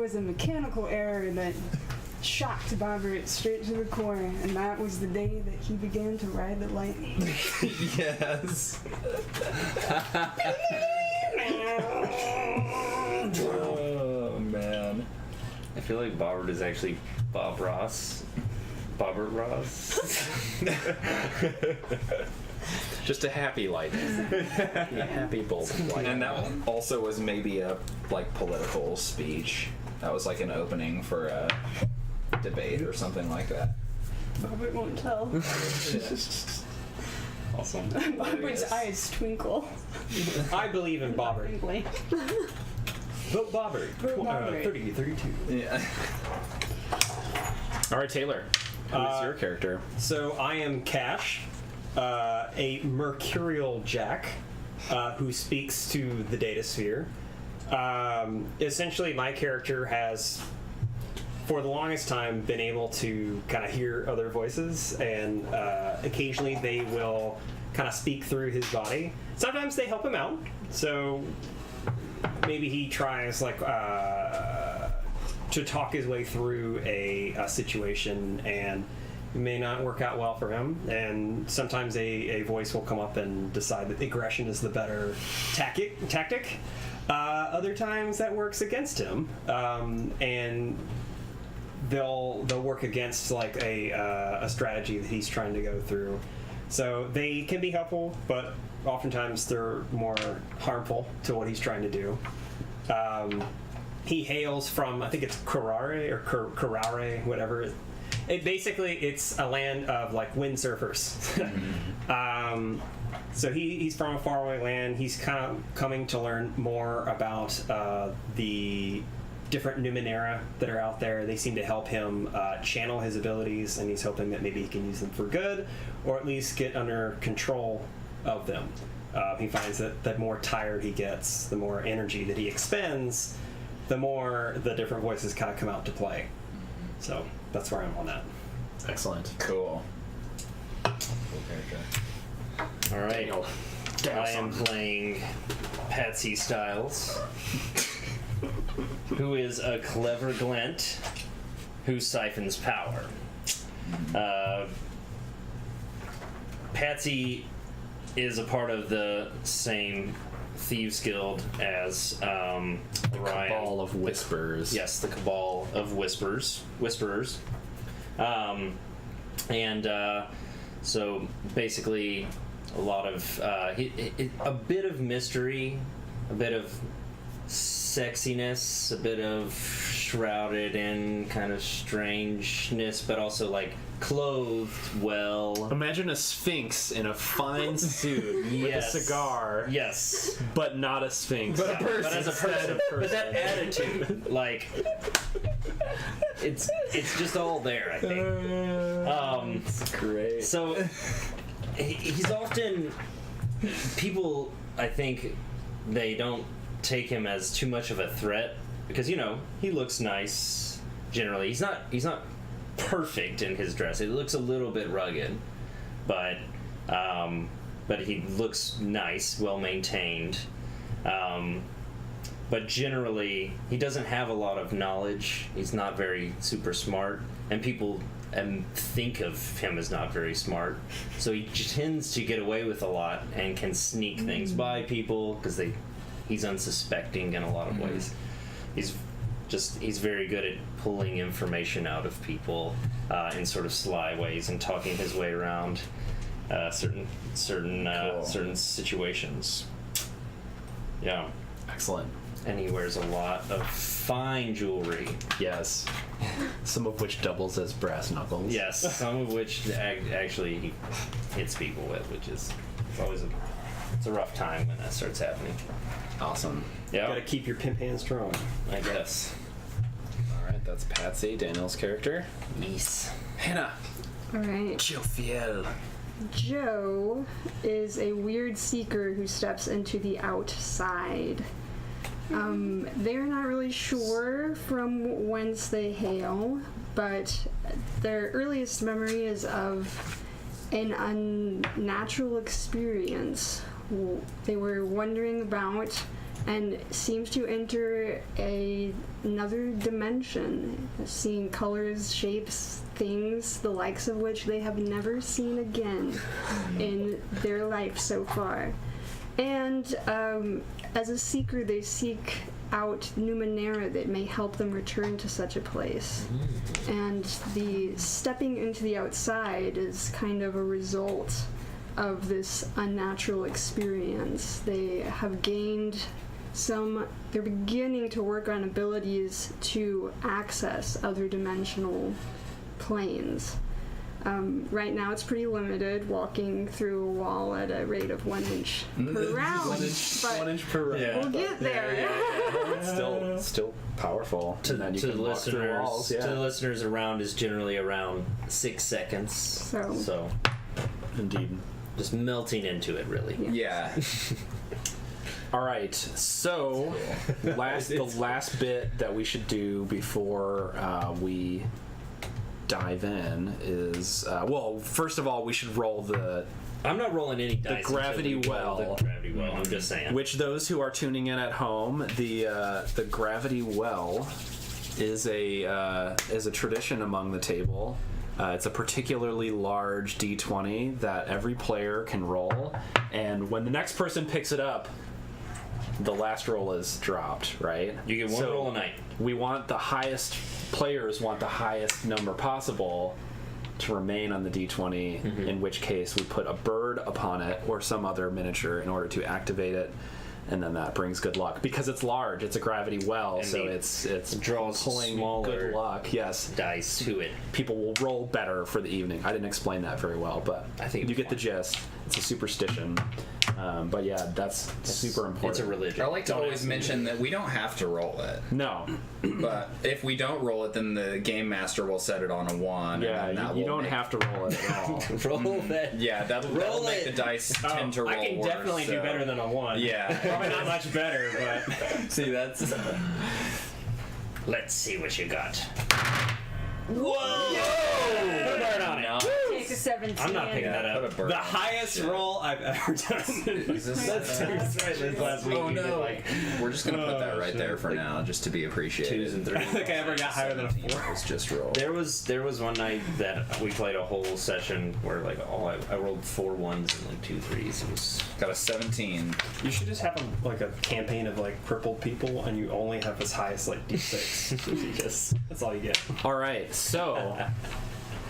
was a mechanical error that shocked Bobbert straight to the core, and that was the day that he began to ride the lightning. Yes. Oh, man. I feel like Bobbert is actually Bob Ross. Bobbert Ross. Just a happy lightning. A happy bolt of lightning. And that also was maybe a, like, political speech. That was like an opening for a debate or something like that. Bobbert won't tell. Awesome. Bobbert's eyes twinkle. I believe in Bobbert. Twinkly. Vote Bobbert. Vote Bobbert. 30-32. Yeah. All right, Taylor. Who's your character? So I am Cash, a mercurial jack who speaks to the data sphere. Essentially, my character has, for the longest time, been able to kind of hear other voices, and occasionally they will kind of speak through his body. Sometimes they help him out, so maybe he tries like to talk his way through a situation, and it may not work out well for him. And sometimes a voice will come up and decide that aggression is the better tactic. Other times that works against him, and they'll work against like a strategy that he's trying to go through. So they can be helpful, but oftentimes they're more harmful to what he's trying to do. He hails from, I think it's Karare or Karare, whatever. It's a land of like windsurfers. So he's from a faraway land. He's kind of coming to learn more about the different Numenera that are out there. They seem to help him channel his abilities, and he's hoping that maybe he can use them for good, or at least get under control of them. He finds that the more tired he gets, the more energy that he expends, the more the different voices kind of come out to play. So that's where I'm on that. Excellent. Cool. Cool character. All right. Daniel I am playing Patsy Styles, who is a clever glint who siphons power. Patsy is a part of the same Thieves Guild as Ryan. Cabal of Whispers. Yes, the Cabal of Whisperers. So basically, a lot of a bit of mystery, a bit of sexiness, a bit of shrouded in kind of strangeness, but also like clothed well. Imagine a sphinx in a fine suit with a cigar. Yes. But not a sphinx. But a person. But as a person. But that attitude, like, it's just all there, I think. It's great. So he's often, people, I think, they don't take him as too much of a threat because, you know, he looks nice generally. He's not perfect in his dress. It looks a little bit rugged, but he looks nice, well maintained. But generally, he doesn't have a lot of knowledge. He's not very super smart, and people think of him as not very smart. So he tends to get away with a lot and can sneak things by people because he's unsuspecting in a lot of ways. He's very good at pulling information out of people in sort of sly ways and talking his way around certain situations. Yeah. Excellent. And he wears a lot of fine jewelry. Yes. Some of which doubles as brass knuckles. Yes, some of which actually he hits people with, which is always a rough time when that starts happening. Awesome. Yeah. Gotta keep your pimp hand strong. I guess. All right, that's Patsy, Daniel's character. Yes. Hannah. All right. Jophiel. Joe is a weird seeker who steps into the outside. They're not really sure from whence they hail, but their earliest memory is of an unnatural experience. They were wandering about and seems to enter another dimension, seeing colors, shapes, things, the likes of which they have never seen again in their life so far. And as a seeker, they seek out Numenera that may help them return to such a place. And the stepping into the outside is kind of a result of this unnatural experience. They have gained they're beginning to work on abilities to access other dimensional planes. Right now it's pretty limited, walking through a wall at a rate of 1 inch per round. 1 inch, but 1 inch per round. Yeah. we'll get there. It's still powerful. To, and then you to can the walk through listeners, walls. Yeah. to the listeners, a round is generally around 6 seconds. So Indeed. Just melting into it, really. Yeah. All right. So, the last bit that we should do before we dive in is well, first of all, we should roll the I'm not rolling any dice. until gravity we roll well. The gravity well. I'm just saying. which those who are tuning in at home, the gravity well is a tradition among the table. It's a particularly large D20 that every player can roll, and when the next person picks it up, the last roll is dropped, right? You get one roll a night. We want players want the highest number possible to remain on the D20, in which case we put a bird upon it or some other miniature in order to activate it, and then that brings good luck. Because it's large, it's a gravity well, so Indeed. it's Draws pulling smaller good luck. Yes. dice to it. People will roll better for the evening. I didn't explain that very well, but I think you it's get the fine. gist. It's a superstition. But yeah, that's super important. It's a religion. I like to Don't always ask me. mention that we don't have to roll it. No. But if we don't roll it, then the game master will set it on a 1. Yeah, and then that you will don't make- have to roll it at all. Roll that. Yeah, that'll Roll make it. the dice tend to roll I can worse, definitely do so- better than a 1. Yeah. Probably not much better, but See, that's... Let's see what you got. Whoa! Put a bird on it. Take a 17. I'm not picking that Put a up. bird The on it. highest roll I've ever done. Is this- That's this last week. Oh you did no! like We're just gonna put that Oh, right shit. there for now, just to be appreciated. 2s and 3s. I don't think I ever got higher than a 17 4. was just roll. There was one night that we played a whole session where like I rolled 4 1s and like 2 3s. It was Got a 17. You should just have a campaign of like crippled people, and you only have as high as like D6. That's all you get. All right, so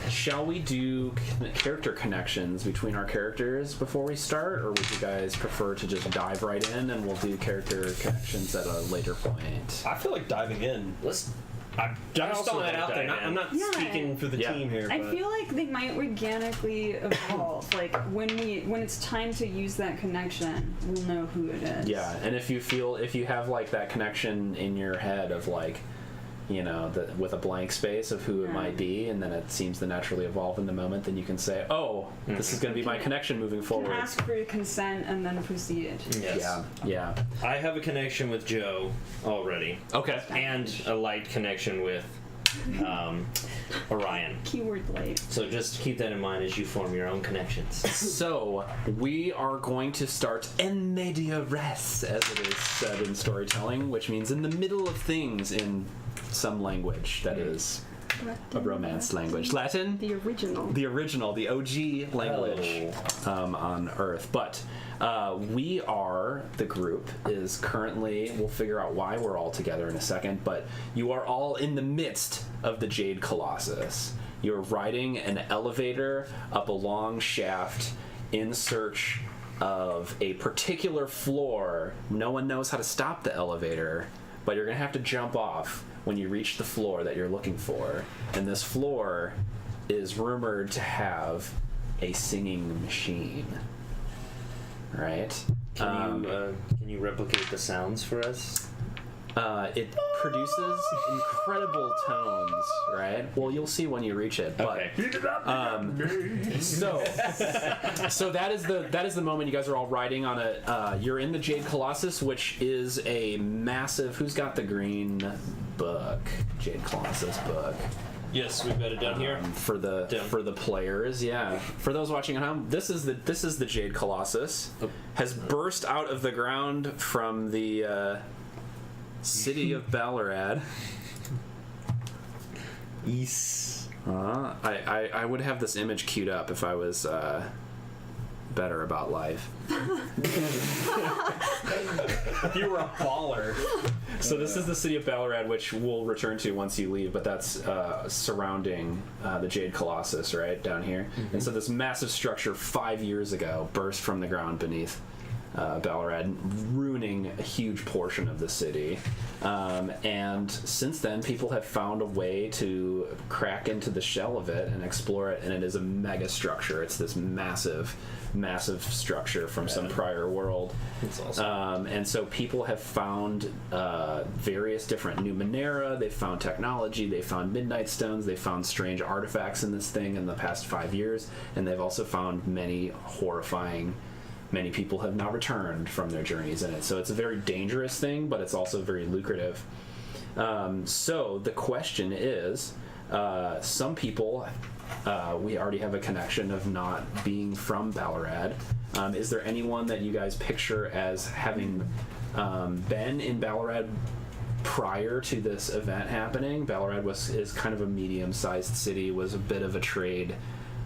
shall we do character connections between our characters before we start, or would you guys prefer to just dive right in and we'll do character connections at a later point? I feel like diving in. I'm just also throwing that like out there. diving I'm in. not Yeah. speaking for the Yeah. team here. I but feel like they might organically evolve. Like when it's time to use that connection, we'll know who it is. Yeah, and if you have like that connection in your head of like, you know, with a blank space of who it Yeah. might be, and then it seems to naturally evolve in the moment, then you can say, oh, this is going to be my connection moving You forward. can ask for consent and then proceed. yes. Yeah. I have a connection with Joe already, Okay. and a light connection with Orion. Keyword late. So just keep that in mind as you form your own connections. So, we are going to start en media res, as it is said in storytelling, which means in the middle of things in some language that is a romance language. Latin? The original. The original, the OG language on Earth. But the group is currently, we'll figure out why we're all together in a second, but you are all in the midst of the Jade Colossus. You're riding an elevator up a long shaft in search of a particular floor. No one knows how to stop the elevator, but you're going to have to jump off when you reach the floor that you're looking for. And this floor is rumored to have a singing machine. Right? Can you replicate the sounds for us? It produces incredible tones, right? Well, you'll see when you reach it. But, Okay. so that is the moment you guys are all riding on a. You're in the Jade Colossus, which is a massive. Who's got the green book? Jade Colossus book. Yes, we've got it down here. For the players, yeah. For those watching at home, this is the Jade Colossus. Has burst out of the ground from the city of Ballarad. Yes. I would have this image queued up if I was better about life. You were a baller. So this is the city of Ballarad, which we'll return to once you leave, but that's surrounding the Jade Colossus, right, down here. And so this massive structure 5 years ago burst from the ground beneath Ballarad, ruining a huge portion of the city. And since then, people have found a way to crack into the shell of it and explore it, and it is a mega structure. It's this massive structure from some prior world. That's awesome. And so people have found various different Numenera, they found technology, they found midnight stones, they found strange artifacts in this thing in the past 5 years, and they've also found many people have now returned from their journeys in it. So it's a very dangerous thing, but it's also very lucrative. So the question is, some people, we already have a connection of not being from Ballarad. Is there anyone that you guys picture as having been in Ballarad prior to this event happening? Ballarad is kind of a medium-sized city, was a bit of a trade,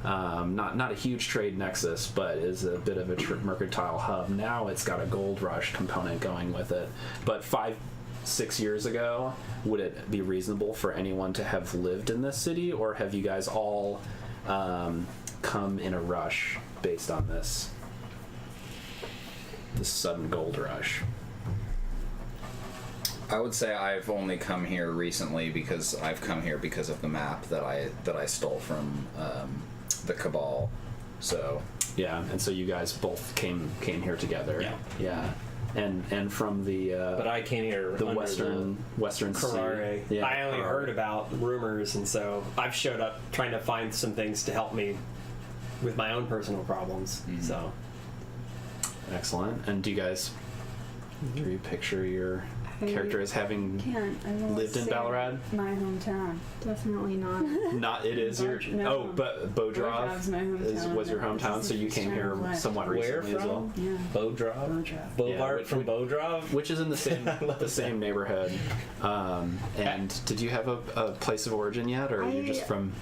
not a huge trade nexus, but is a bit of a mercantile hub. Now it's got a gold rush component going with it. But 5-6 years ago, would it be reasonable for anyone to have lived in this city, or have you guys all come in a rush based on this sudden gold rush? I would say I've only come here recently because I've come here because of the map that I stole from the Cabal. So yeah, and so you guys both came here together. Yeah. And from the But I came here the under western Carrare. sea. Yeah, I only heard about rumors, and so I've showed up trying to find some things to help me with my own personal problems. So Excellent. And do you picture your character as having lived in Ballarad? My hometown. Definitely not. Not it is your No. but Bodrov Bodrov's my hometown. was your hometown, so you came here somewhat Where recently as well. from? Yeah. Bodrov? Bovart from Bodrov? Which is in the same neighborhood. And did you have a place of origin yet, or are you just from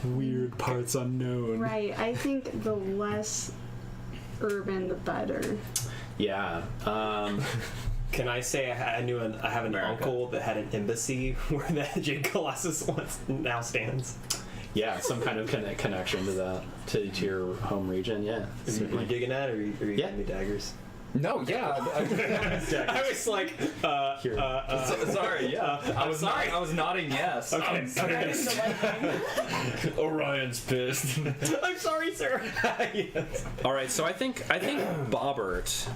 weird parts unknown? Right. I think the less urban, the better. Yeah. can I say I have an America. uncle that had an embassy where the Jade Colossus now stands? Yeah, some kind of connection to that, to your home region. Yeah, Are you certainly. digging that, or are you giving me daggers? no, yeah. I was like, Sorry, yeah. I was sorry. I was nodding yes. okay. Orion's pissed. I'm sorry, sir. Yes. All right, so I think Bobbert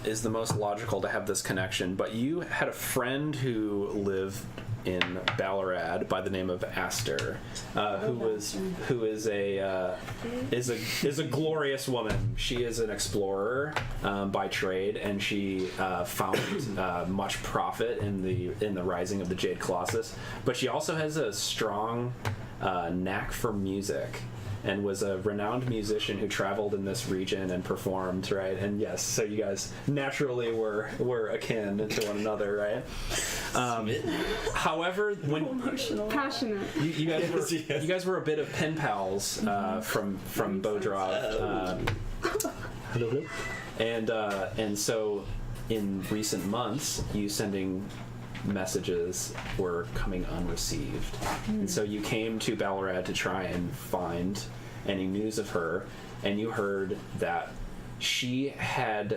is the most logical to have this connection. But you had a friend who lived in Ballarad by the name of Aster, who is a glorious woman. She is an explorer by trade, and she found much profit in the rising of the Jade Colossus. But she also has a strong knack for music, and was a renowned musician who traveled in this region and performed, right? And yes, so you guys naturally were akin to one another, right? However, when Passionate. you guys were a bit of pen pals from Bodrov, and so in recent months, you sending messages were coming unreceived, and so you came to Ballarad to try and find any news of her, and you heard that she had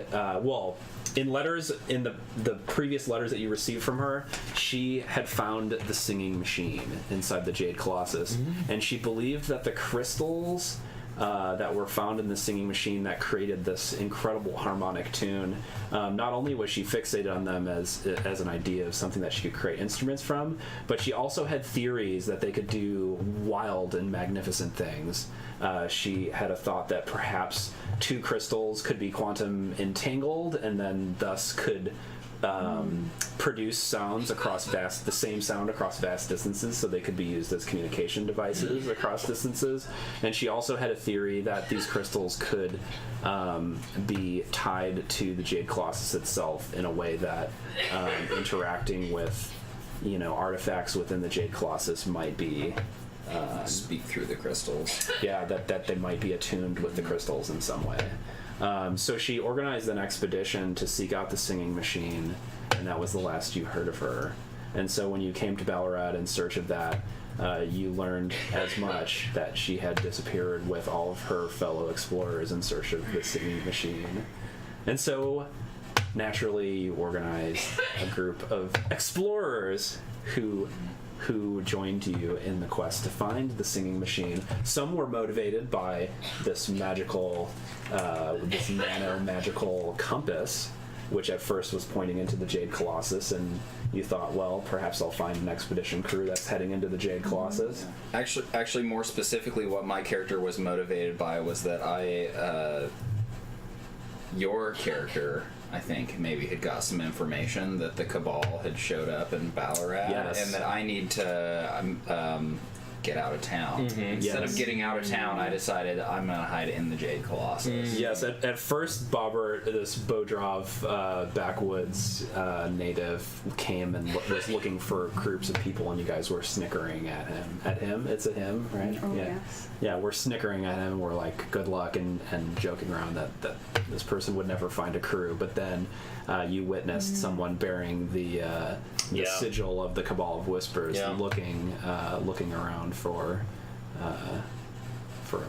in the previous letters that you received from her, she had found the singing machine inside the Jade Colossus, and she believed that the crystals that were found in the singing machine that created this incredible harmonic tune. Not only was she fixated on them as an idea of something that she could create instruments from, but she also had theories that they could do wild and magnificent things. She had a thought that perhaps two crystals could be quantum entangled and then thus could produce sounds across the same sound across vast distances, so they could be used as communication devices across distances. And she also had a theory that these crystals could be tied to the Jade Colossus itself in a way that interacting with, artifacts within the Jade Colossus might be Speak through the crystals. yeah, that they might be attuned with the crystals in some way. So she organized an expedition to seek out the singing machine, and that was the last you heard of her. And so when you came to Ballarat in search of that, you learned as much that she had disappeared with all of her fellow explorers in search of the singing machine. And so, naturally, you organized a group of explorers who joined you in the quest to find the singing machine. Some were motivated by this magical, this nano-magical compass, which at first was pointing into the Jade Colossus, and you thought, well, perhaps I'll find an expedition crew that's heading into the Jade Colossus. Actually, more specifically, what my character was motivated by was that your character, I think, maybe had got some information that the Cabal had showed up in Ballarat, Yes. and that I need to get out of town. Instead of getting out of town, I decided I'm going to hide in the Jade Colossus. Yes, at first, Bobbert, this Bodrov backwoods native, came and was looking for groups of people, and you guys were snickering at him. At him? It's a him, right? Oh, yeah. yes. Yeah, we're snickering at him, and we're like, good luck, and joking around that this person would never find a crew. But then you witnessed someone bearing the sigil of the Cabal of Whispers, looking around for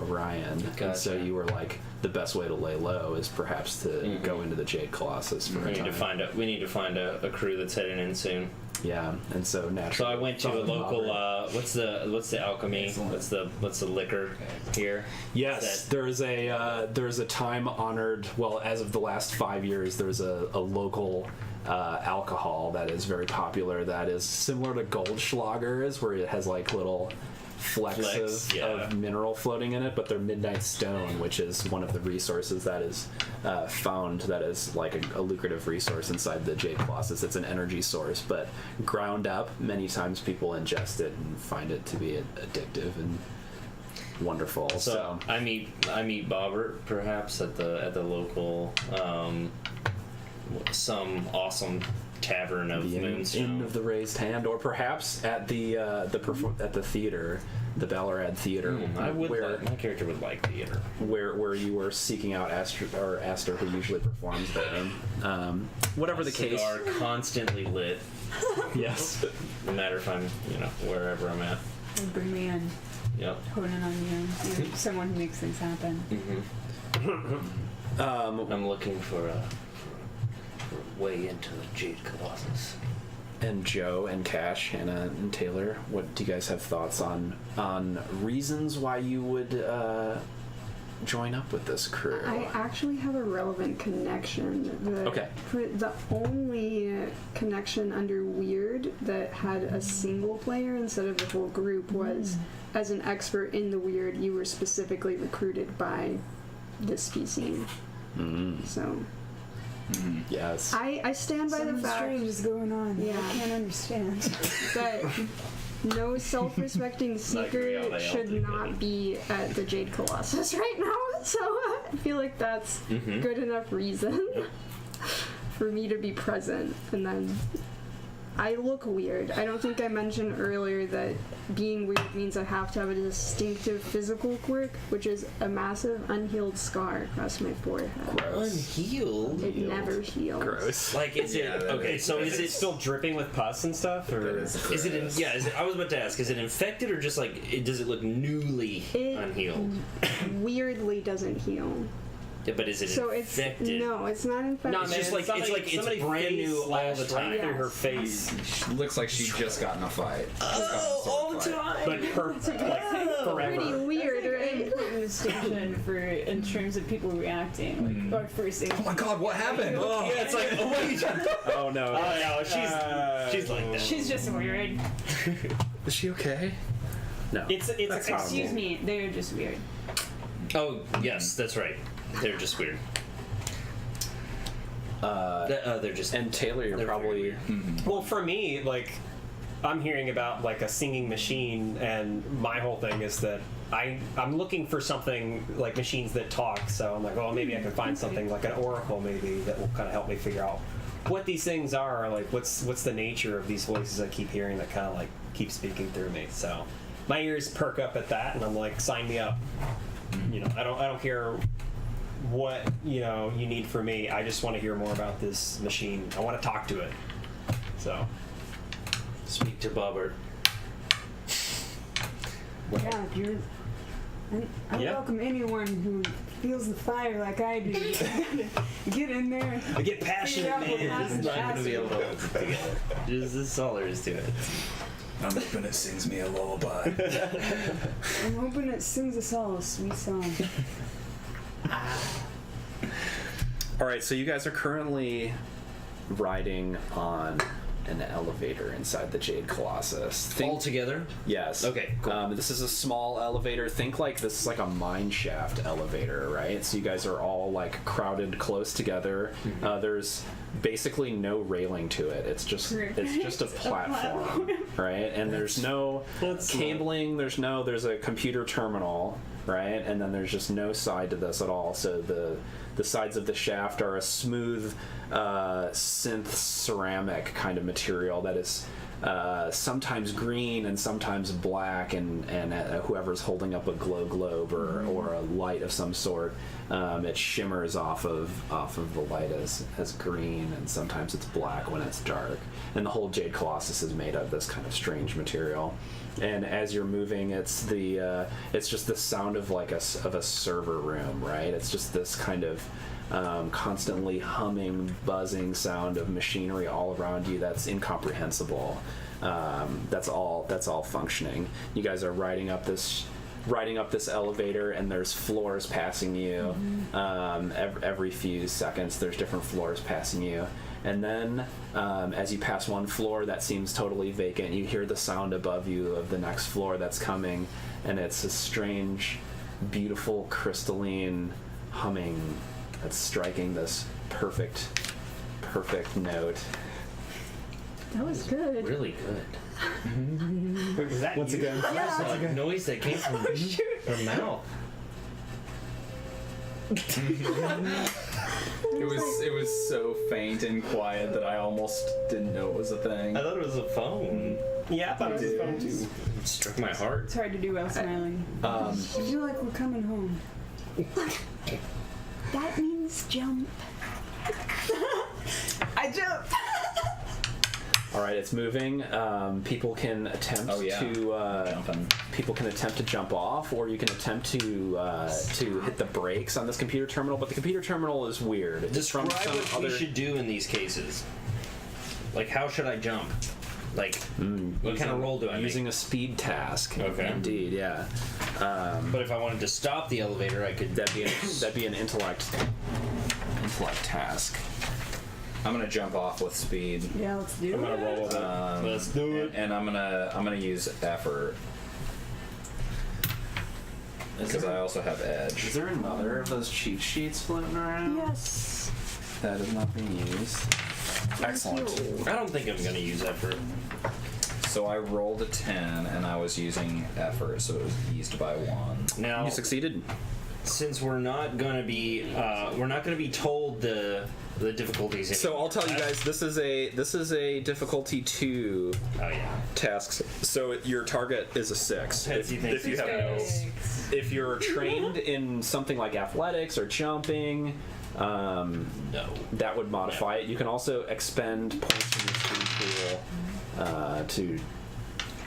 Orion. Gotcha. And so you were like, the best way to lay low is perhaps to go into the Jade Colossus for We a need time. to find a crew that's heading in soon. Yeah, and so naturally. So I went to a local. What's the alchemy? What's the liquor here? Yes, there's a time-honored. Well, as of the last 5 years, there's a local alcohol that is very popular. That is similar to Goldschlager's, where it has like little flecks of mineral floating in it, but they're midnight stone, which is one of the resources that is found that is like a lucrative resource inside the Jade Colossus. It's an energy source, but ground up, many times people ingest it and find it to be addictive and wonderful. So I meet Bobbert perhaps at the local some awesome tavern of the Moonstone. Inn of the Raised Hand, or perhaps at the theater, the Ballarat Theater, My character would like theater. where you were seeking out Aster, who usually performs there. Whatever the case. Cigar constantly lit, Yes. no matter if I'm wherever I'm at. Bring me in. Yep. Hone in on you. You're someone who makes things happen. I'm looking for a way into the Jade Colossus. And Joe and Cash, Hannah and Taylor, what do you guys have thoughts on reasons why you would join up with this crew? I actually have a relevant connection. The only connection under Weird that had a single player instead of the whole group was, as an expert in the Weird, you were specifically recruited by this species. So Yes. I stand by the Something fact strange is going on. Yeah. I can't understand. that no self-respecting seeker how they all should do not good. be at the Jade Colossus right now. So I feel like that's good enough reason for me to be present. And then I look weird. I don't think I mentioned earlier that being weird means I have to have a distinctive physical quirk, which is a massive unhealed scar across my forehead. Unhealed? It never heals. Gross. Like, is it... Okay, so Is it still dripping with pus and stuff? Or Is it? I was about to ask. Is it infected or just like? Does it look newly unhealed? Weirdly doesn't heal. Yeah, but is it So it's infected? no, it's not infected. No, It's man, just like it's somebody brand new all the slashed time. right through her Yes. face. She looks like she just got in a fight. all the time. But forever. Pretty weird, An right? important distinction for in terms of people reacting. Like, first Oh my god, what happened? Yeah, it's like oh wait. Oh no. Oh no, she's like that. She's just weird. Is she okay? No. It's a Excuse me, they're just weird. Oh yes, that's right. They're just weird. They're just. And Taylor, you're they're probably. very weird. Well, for me, like, I'm hearing about like a singing machine, and my whole thing is that I'm looking for something like machines that talk. So I'm like, well, maybe I can find something like an oracle, maybe that will kind of help me figure out what these things are. Like, what's the nature of these voices I keep hearing that kind of like keep speaking through me. So my ears perk up at that, and I'm like, sign me up. You know, I don't care what you need from me. I just want to hear more about this machine. I want to talk to it. So. Speak to Bobbert. Yeah, you're. I Yeah. welcome anyone who feels the fire like I do. Get in there. I get passionate, Figure out what man. happens. It's not going to be able to hold it together. This is all there is to it. I'm hoping it sings me a lullaby. I'm hoping it sings us all a sweet song. All right, so you guys are currently riding on an elevator inside the Jade Colossus. All together? Yes. Okay, cool. This is a small elevator. Think like this is like a mine shaft elevator, right? So you guys are all like crowded close together. There's basically no railing to it. It's just a platform, right? And there's no cabling. There's a computer terminal, right? And then there's just no side to this at all. So the sides of the shaft are a smooth synth ceramic kind of material that is sometimes green and sometimes black, and whoever's holding up a glow globe or a light of some sort, it shimmers off of the light as green, and sometimes it's black when it's dark. And the whole Jade Colossus is made of this kind of strange material. And as you're moving, it's just the sound of like a server room, right? It's just this kind of constantly humming, buzzing sound of machinery all around you that's incomprehensible. That's all functioning. You guys are riding up this elevator, and there's floors passing you. Every few seconds there's different floors passing you, and then as you pass one floor that seems totally vacant, you hear the sound above you of the next floor that's coming, and it's a strange, beautiful, crystalline humming that's striking this perfect note. That was good. Really good. Wait, was that Once you? again, It's like noise that came from her mouth. It was so faint and quiet that I almost didn't know it was a thing. I thought it was a phone. Yeah, I thought it was fun too. It struck my heart. It's hard to do while smiling. I feel like we're coming home. That means jump. I jumped. all right, it's moving. People can attempt Jumping. people can attempt to jump off, or you can attempt to hit the brakes on this computer terminal. But the computer terminal is weird. It's Describe from some what other. we should do in these cases. Like, how should I jump? Like, what kind of roll do I make? Using a speed task. Okay. Indeed, yeah. But if I wanted to stop the elevator, I could. That'd be an intellect task. I'm gonna jump off with speed. Yeah, let's do I'm it. gonna roll with it. Let's do it. And I'm gonna use effort because I also have edge. Is there another of those cheat sheets floating around? Yes. That is not being used. Excellent. I don't think I'm gonna use effort. So I rolled a 10, and I was using effort, so it was eased by 1. Now, You succeeded. since we're not gonna be told the difficulties. So I'll tell you guys, this is a difficulty 2 Oh yeah. tasks. So your target is a 6. Patsy thinks If you have no, if you're trained in something like athletics or jumping, No. that would modify it. You can also expend points from your speed pool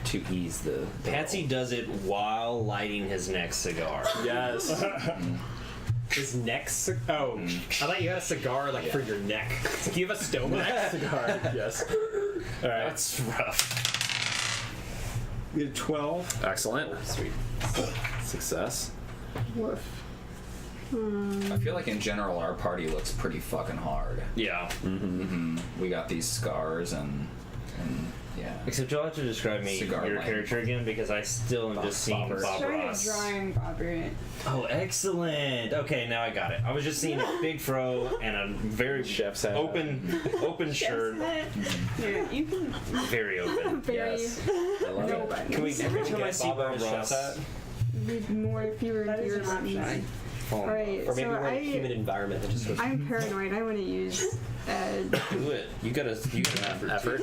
to ease the. Patsy does it while lighting his next cigar. Yes. His neck oh, I thought you had a cigar like for your neck. Do you have a stomach? Cigar. Yes. All right. That's rough. We had 12. Excellent. Sweet. Success. Woof. I feel like in general our party looks pretty fucking hard. Yeah. We got these scars and Yeah. Except you'll have to describe me Cigar your lane. character again because I still am just seeing Bobber. Bob Started Ross. drawing Bob right. Oh, excellent. Okay, now I got it. I was just seeing a big fro and a very Chef's hat. open shirt. Yeah, you can. Very open. Very Yes. I love no it. buttons. Can we Every time I get see Bob Bob a chef's Ross- hat? Need more, fewer and That is fewer an option. options. Oh, All right, Or maybe so we're in a humid environment that just goes. I'm paranoid. I want to use. do it. You gotta Effort.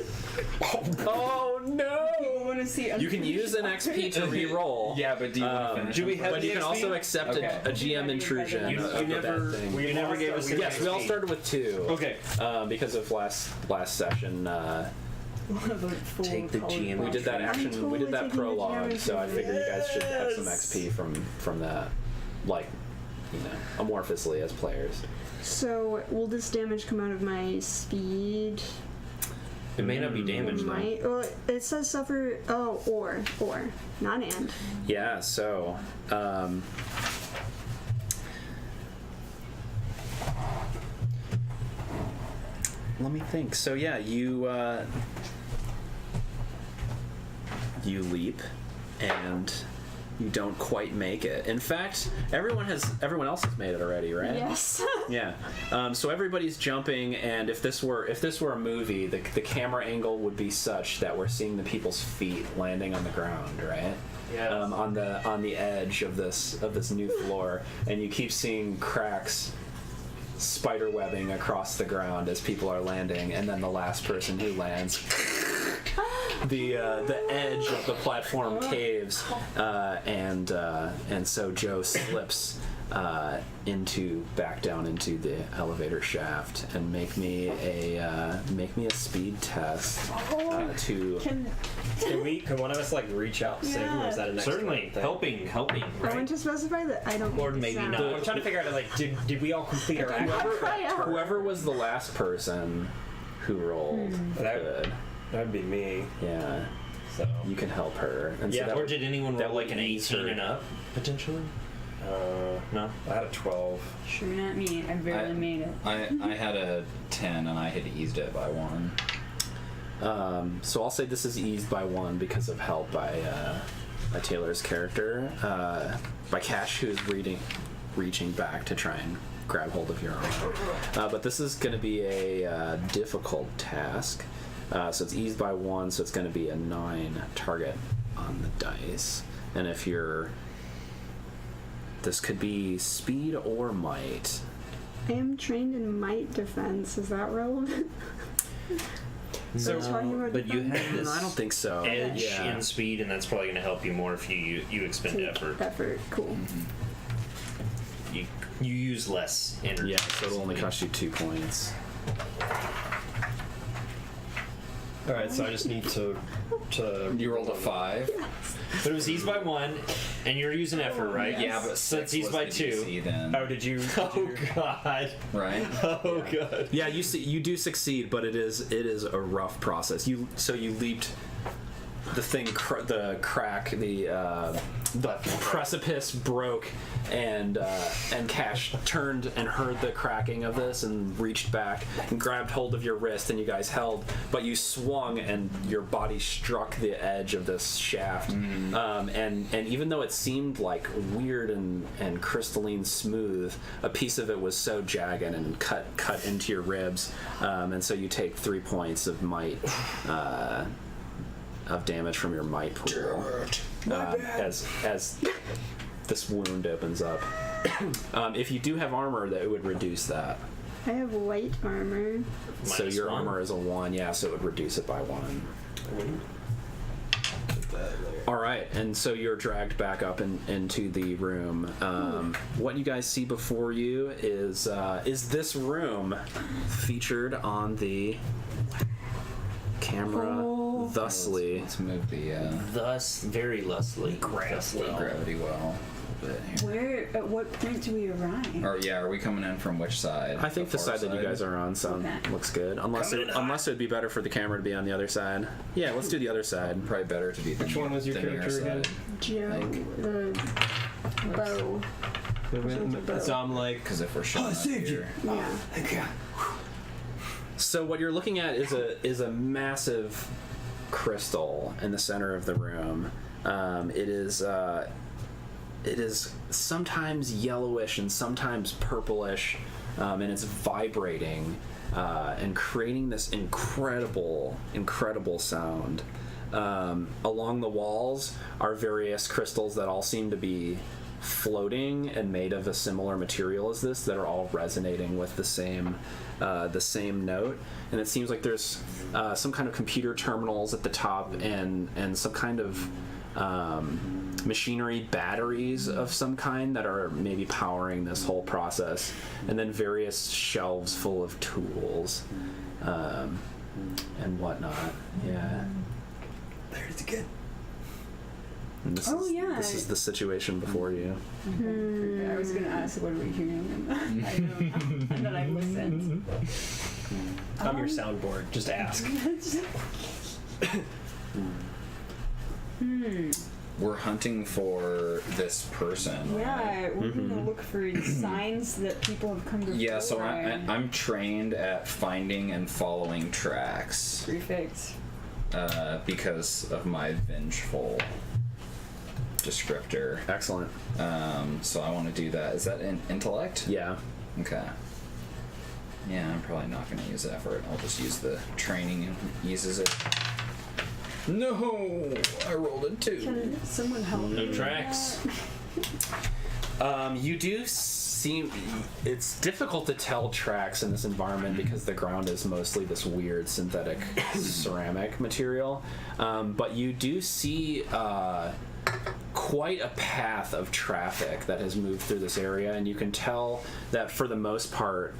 Oh no! People want to see. You can use an XP to re-roll. Yeah, but do you want to finish? do we them have But first? you can XP? also accept Okay. a GM intrusion. You of a never- bad thing. You never gave us an Yes, we all XP. started with 2. Okay. Because of last session, Take the GM. we did that action. totally we did that taking the prologue, GM so I figured you guys should have some Yes. XP from that, like, amorphously as players. So, will this damage come out of my speed? It may not be damaged though. Might. Well, it says suffer. Oh, or, not and. Yeah. So. Let me think. So yeah, you leap, and you don't quite make it. In fact, everyone else has made it already, right? Yes. Yeah. So everybody's jumping, and if this were a movie, the camera angle would be such that we're seeing the people's feet landing on the ground, right? Yes. On the edge of this new floor, and you keep seeing cracks spider webbing across the ground as people are landing, and then the last person who lands, the edge of the platform caves, and so Joe slips back down into the elevator shaft. And make me a speed test to. Can one of us like reach out and save him, or is that a next Certainly, thing? helping, I want right? to specify that I don't. Or make the maybe sound. not. I'm trying to figure out like did we all complete our action? Whoever was the last person who rolled could. That'd be me. Yeah, So you can help her. And Yeah, so that Or would- did anyone that roll like would an ease 18 her. and up, potentially? No? I had a 12. Sure, not me. I barely made it. I had a 10 and I had eased it by 1. So I'll say this is eased by 1 because of help by Taylor's character, by Cash, who's reaching back to try and grab hold of your arm. But this is going to be a difficult task. So it's eased by 1, so it's going to be a 9 target on the dice. And if this could be speed or might. I am trained in might defense. Is that relevant? So, talking about But you defense? have this I don't think so. edge Yeah. in speed, and that's probably going to help you more if you expend effort. Effort. Cool. You use less energy. Yeah, so it'll only cost you 2 points. all right, so I just need to You rolled a 5. But it was eased by 1, and you're using effort, right? Yeah, but So it's 6 eased was by the 2. DC then, Oh, did you? Oh God! right? Oh God! Yeah, you do succeed, but it is a rough process. You leaped the thing, the crack, the precipice broke, and Cash turned and heard the cracking of this and reached back and grabbed hold of your wrist, and you guys held, but you swung and your body struck the edge of this shaft. And even though it seemed like weird and crystalline smooth, a piece of it was so jagged and cut into your ribs, and so you take 3 points of might. Of damage from your might pool as this wound opens up. If you do have armor, that would reduce that. I have light armor. So Minus your 1. armor is a 1, yeah, so it would reduce it by 1. All right, and so you're dragged back up into the room. What you guys see before you is this room featured on the camera thusly. Let's move the Thus, very lustly. gravity well a bit here. Where? At what point do we arrive? Or yeah, are we coming in from which side? I think the far side that you guys are on Okay. looks good. Unless it would be better for the camera to be on the other side. Yeah, let's do the other side. Probably better to be. Which one was your character again? Joe. The bow. So I'm like, Because if we're showing up here, Yeah. So what you're looking at is a massive crystal in the center of the room. It is sometimes yellowish and sometimes purplish, and it's vibrating and creating this incredible sound. Along the walls are various crystals that all seem to be floating and made of a similar material as this, that are all resonating with the same note. And it seems like there's some kind of computer terminals at the top and some kind of machinery batteries of some kind that are maybe powering this whole process, and then various shelves full of tools and whatnot. Yeah. There's again. And this is the situation before you. I was gonna ask what are we hearing, and I don't know. And then I listened. I'm your soundboard. Just ask. We're hunting for this person. Yeah, we're gonna look for signs that people have come before. Yeah, so I'm trained at finding and following tracks. Perfect. Because of my vengeful descriptor. Excellent. So I want to do that. Is that in intellect? Yeah. Okay. Yeah, I'm probably not going to use effort. I'll just use the training and uses it. No! I rolled a 2. Can someone help me? No tracks. You do seem... It's difficult to tell tracks in this environment because the ground is mostly this weird synthetic ceramic material. But you do see quite a path of traffic that has moved through this area, and you can tell that for the most part,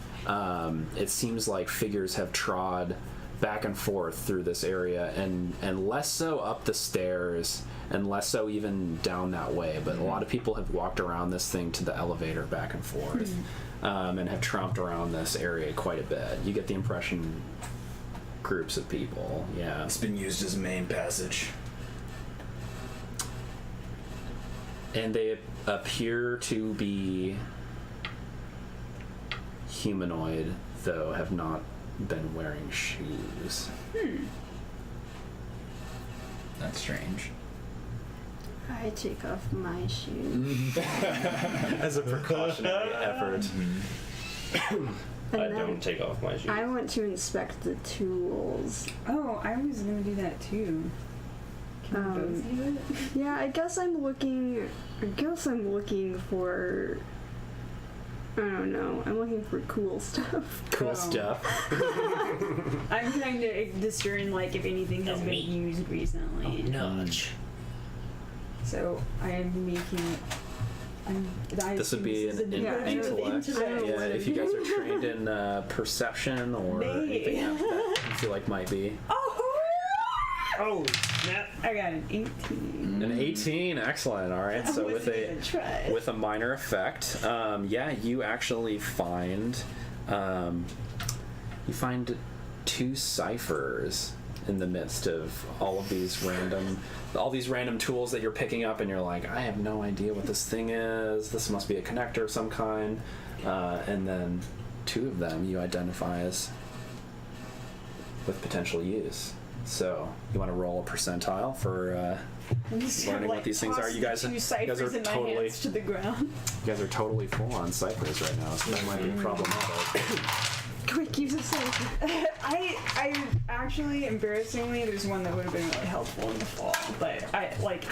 it seems like figures have trod back and forth through this area, and less so up the stairs and less so even down that way, but a lot of people have walked around this thing to the elevator back and forth, and have tromped around this area quite a bit. You get the impression groups of people. Yeah. It's been used as a main passage. And they appear to be humanoid, though have not been wearing shoes. That's strange. I take off my shoes. As a precautionary effort. And I then don't take off my shoes. I want to inspect the tools. Oh, I was gonna do that too. Can we both do it? Yeah, I guess I'm looking for... I don't know. I'm looking for cool stuff. Cool Oh. stuff. I'm trying to discern like if anything has been used recently. Nudge. So I am making. This would be an intellect. Yeah, if you guys are trained in perception or anything else that you feel like might be. Oh, snap. I got an 18. An 18, excellent. All right, so with a minor effect, you actually find 2 ciphers in the midst of all these random tools that you're picking up, and you're like, I have no idea what this thing is. This must be a connector of some kind. And then 2 of them you identify as with potential use. So you want to roll a percentile for learning what these things are. You guys are totally to the ground. You guys are totally full on ciphers right now, so that might be problematic. Quick, use a cipher. I actually, embarrassingly, there's one that would have been really helpful in the fall, but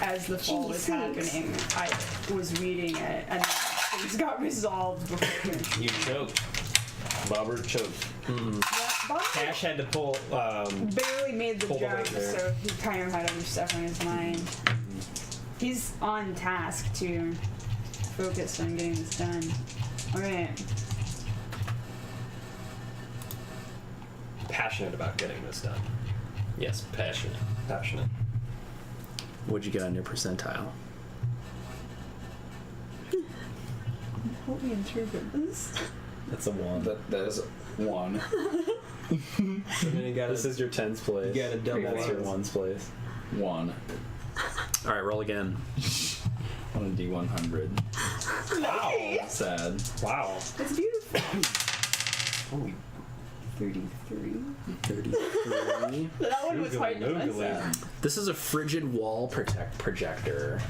as the fall was happening, I was reading it, and things got resolved before You choked. Bobber choked. Cash had to pull. barely made the Pull the jump, weight there. so he kind of had other stuff on his mind. He's on task to focus on getting this done. Okay. Passionate about getting this done. Yes, passionate. Passionate. What'd you get on your percentile? Help me interpret this. That's a 1. That is 1. And then you got This is your 10s place. You got a double That's your up. 1s place. 1 All right, roll again. on a D100. Wow. Sad. Wow. It's beautiful. Holy 33. 33. That one was hard to mess up. This is a frigid wall projector.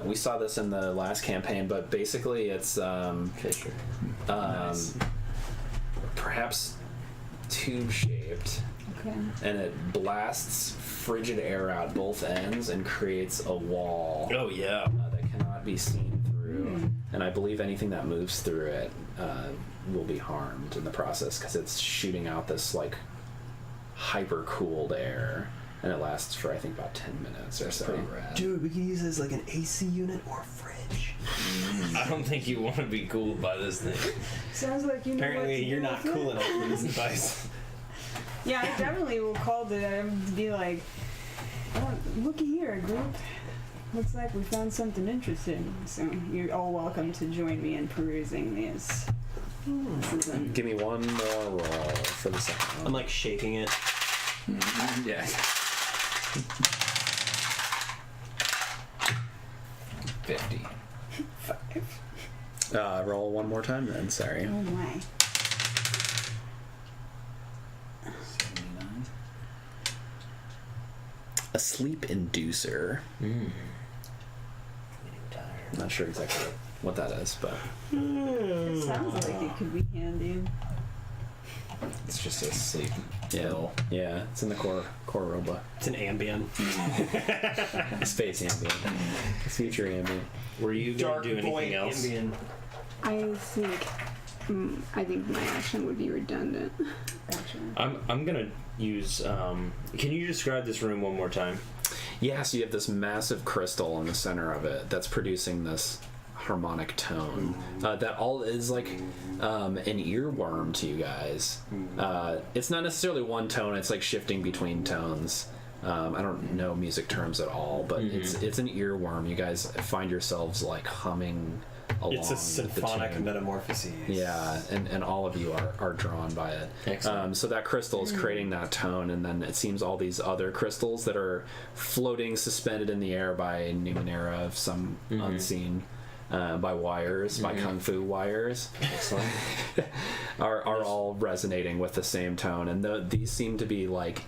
We saw this in the last campaign, but basically it's Fisher. perhaps tube-shaped, Okay. and it blasts frigid air out both ends and creates a wall Oh yeah. that cannot be seen through. And I believe anything that moves through it will be harmed in the process because it's shooting out this like hyper-cooled air. And it lasts for, I think, about 10 minutes or so. Pretty rad. Dude, we can use it as like an AC unit or a fridge. I don't think you want to be cooled by this thing. Sounds like you know Apparently, what to you're do not with cool it. enough for this device. Yeah, I definitely will call them to be like, oh, looky here, group. Looks like we found something interesting. So you're all welcome to join me in perusing these. This is an Give me one more roll for the second one. I'm like shaking it. Yeah. 50. Roll one more time then, sorry. oh my. 79. A sleep inducer. Getting I'm tired. not sure exactly what that is, but It sounds like it could be handy. It's just a sleep yeah, pill. yeah, it's in the core robot. It's an Ambien. Space ambient, future ambient. Were you going to do anything else? Ambien. I think my action would be redundant. Gotcha. I'm gonna use. Can you describe this room one more time? Yeah, so you have this massive crystal in the center of it that's producing this harmonic tone that all is like an earworm to you guys. It's not necessarily one tone, it's like shifting between tones. I don't know music terms at all, but it's an earworm. You guys find yourselves like humming along It's a with the symphonic tune. metamorphosis. Yeah, and all of you are drawn by it. Excellent. So that crystal is creating that tone, and then it seems all these other crystals that are floating suspended in the air by Numenera of some unseen, by wires, by kung fu wires, Excellent. are all resonating with the same tone. And these seem to be like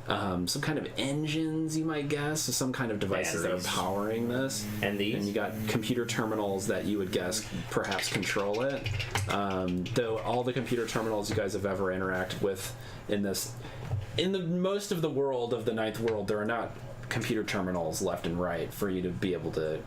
some kind of engines, you might guess, some kind of devices that are powering this. And these? And you got computer terminals that you would guess perhaps control it. Though all the computer terminals you guys have ever interacted with in the most of the world of the Ninth World, there are not computer terminals left and right for you to be able to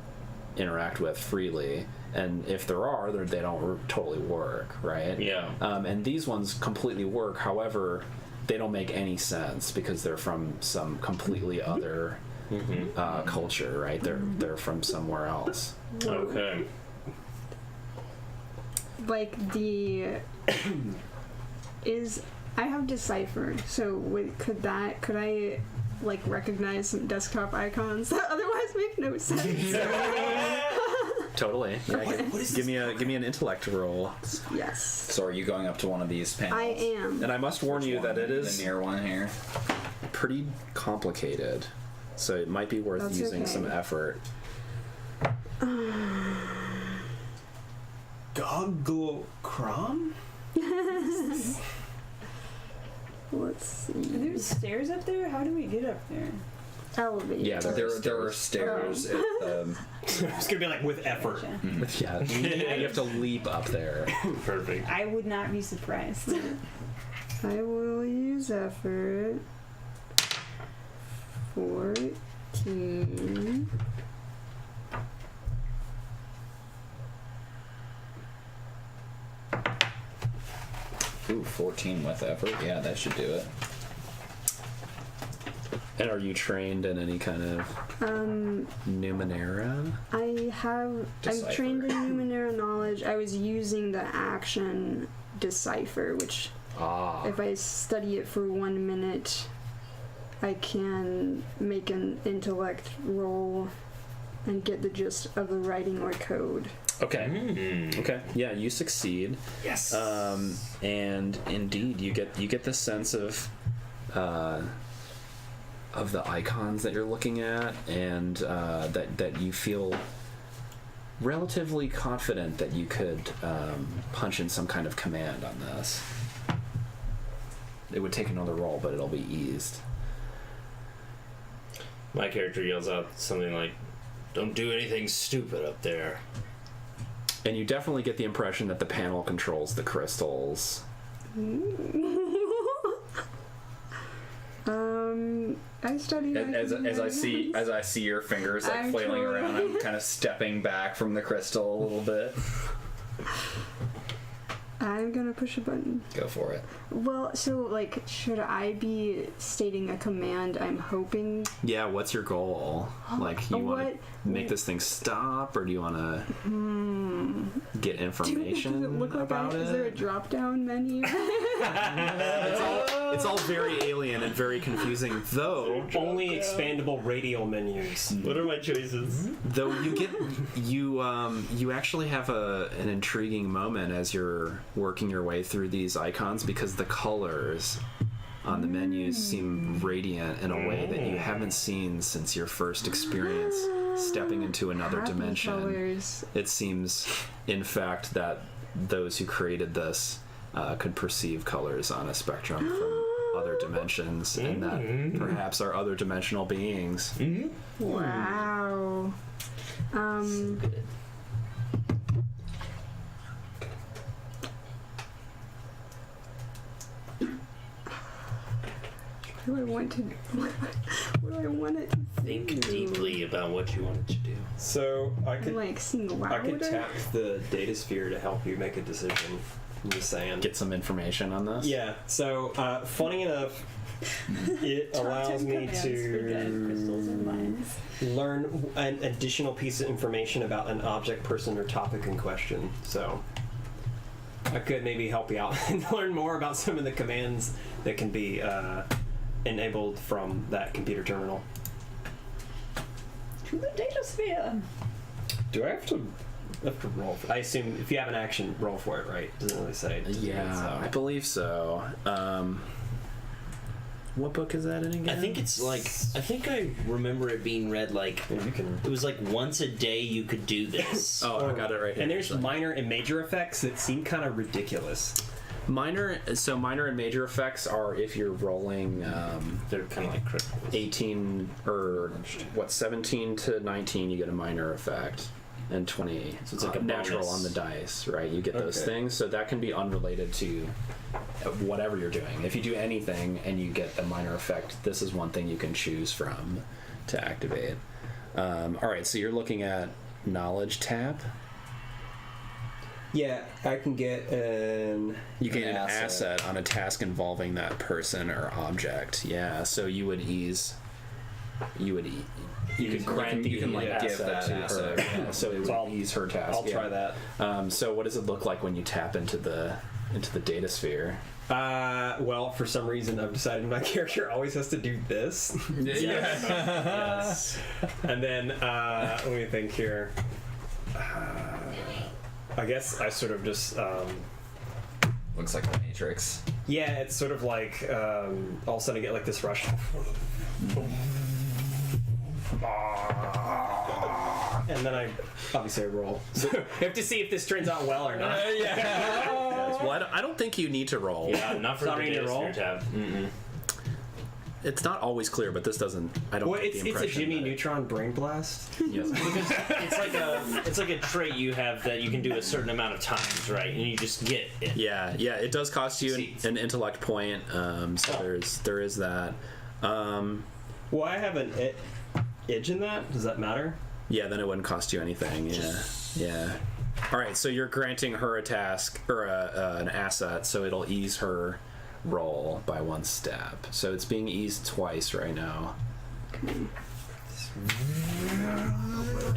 interact with freely. And if there are, they don't totally work, right? Yeah. And these ones completely work. However, they don't make any sense because they're from some completely other culture, right? They're from somewhere else. Okay. Like I have decipher, so could I like recognize some desktop icons that otherwise make no sense? Totally. Yeah, give me an intellect roll. Yes, So are you going up to one of these panels? I am. And I must warn you that it is the near one here. pretty complicated, so it might be worth That's using okay. some effort. Gogglocrom? Let's see. Are there stairs up there? How do we get up there? Elevator. Yeah, There are stairs. It's gonna be like with effort. Gotcha. Yeah, you have to leap up there. Perfect. I would not be surprised. I will use effort. 14. Ooh, 14 with effort. Yeah, that should do it. And are you trained in any kind of Numenera? I'm Decipher. trained in Numenera knowledge. I was using the action decipher, which if I study it for 1 minute, I can make an intellect roll and get the gist of the writing or code. Okay. Okay. Yeah, you succeed. Yes. And indeed, you get the sense of the icons that you're looking at, and that you feel relatively confident that you could punch in some kind of command on this. it would take another roll, but it'll be eased. My character yells out something like, "Don't do anything stupid up there." And you definitely get the impression that the panel controls the crystals. I studied As I see your fingers like I'm flailing totally- around, I'm kind of stepping back from the crystal a little bit. I'm gonna push a button. Go for it. Well, so, like, should I be stating a command I'm hoping? Yeah, what's your goal? Like, you want What? to make this thing stop, or do you want to get information Does it look like about Is there a it? drop-down menu? It's all very alien and very confusing, though. Only expandable radial menus. What are my choices? Though you actually have an intriguing moment as you're working your way through these icons, because the colors on the menus seem radiant in a way that you haven't seen since your first experience stepping into another Happy dimension. colors. It seems, in fact, that those who created this could perceive colors on a spectrum from other dimensions, and that perhaps are other dimensional beings. Wow. What do I want to? What do I want it to Think do? deeply about what you want it to do. So I could Like sing louder. I could tap the data sphere to help you make a decision. I'm just saying. Get some information on this? Yeah. So funny enough, it allows me to learn an additional piece of information about an object, person, or topic in question. So I could maybe help you out and learn more about some of the commands that can be enabled from that computer terminal. To the data sphere. Do I have to roll? I assume if you have an action, roll for it, right? Doesn't really say. Yeah, I believe so. What book is that in again? I think it's like, I think I remember it being read like, Yeah, you can. it was like once a day you could do this. Oh, I got it right here. And there's actually. minor and major effects that seem kind of ridiculous. minor and major effects are if you're rolling They're kind of like critical. 18 or 17 to 19, you get a minor effect, and 20 So it's like a natural bonus. on the dice, right? You get those Okay. things, so that can be unrelated to whatever you're doing. If you do anything and you get a minor effect, this is one thing you can choose from to activate. All right, so you're looking at knowledge tab. Yeah, I can get an. You get an asset. asset on a task involving that person or object. Yeah, so you would ease. You could grant you can, like, give that to asset. her. Yeah, so it would So I'll- ease her task. I'll try that. So what does it look like when you tap into the data sphere? Well, for some reason, I've decided my character always has to do this. Yes. And then, let me think here. I guess I sort of just. Looks like the Matrix. Yeah, it's sort of like all of a sudden I get like this rush. And then I obviously I roll. So we have to see if this turns out well or not. Well, I don't think you need to roll. Yeah, not for the Sorry to data roll. sphere tab. Mm-mm. It's not always clear, but this doesn't. I don't. Well, get it's the a impression Jimmy that it- Neutron brain blast. Yes. It's like a trait you have that you can do a certain amount of times, right? And you just get it. Yeah, it does cost you See. an intellect point. So there is that. Well, I have an edge in that. Does that matter? Yeah, then it wouldn't cost you anything. Yeah. All right, so you're granting her a task or an asset, so it'll ease her roll by one step. So it's being eased twice right now.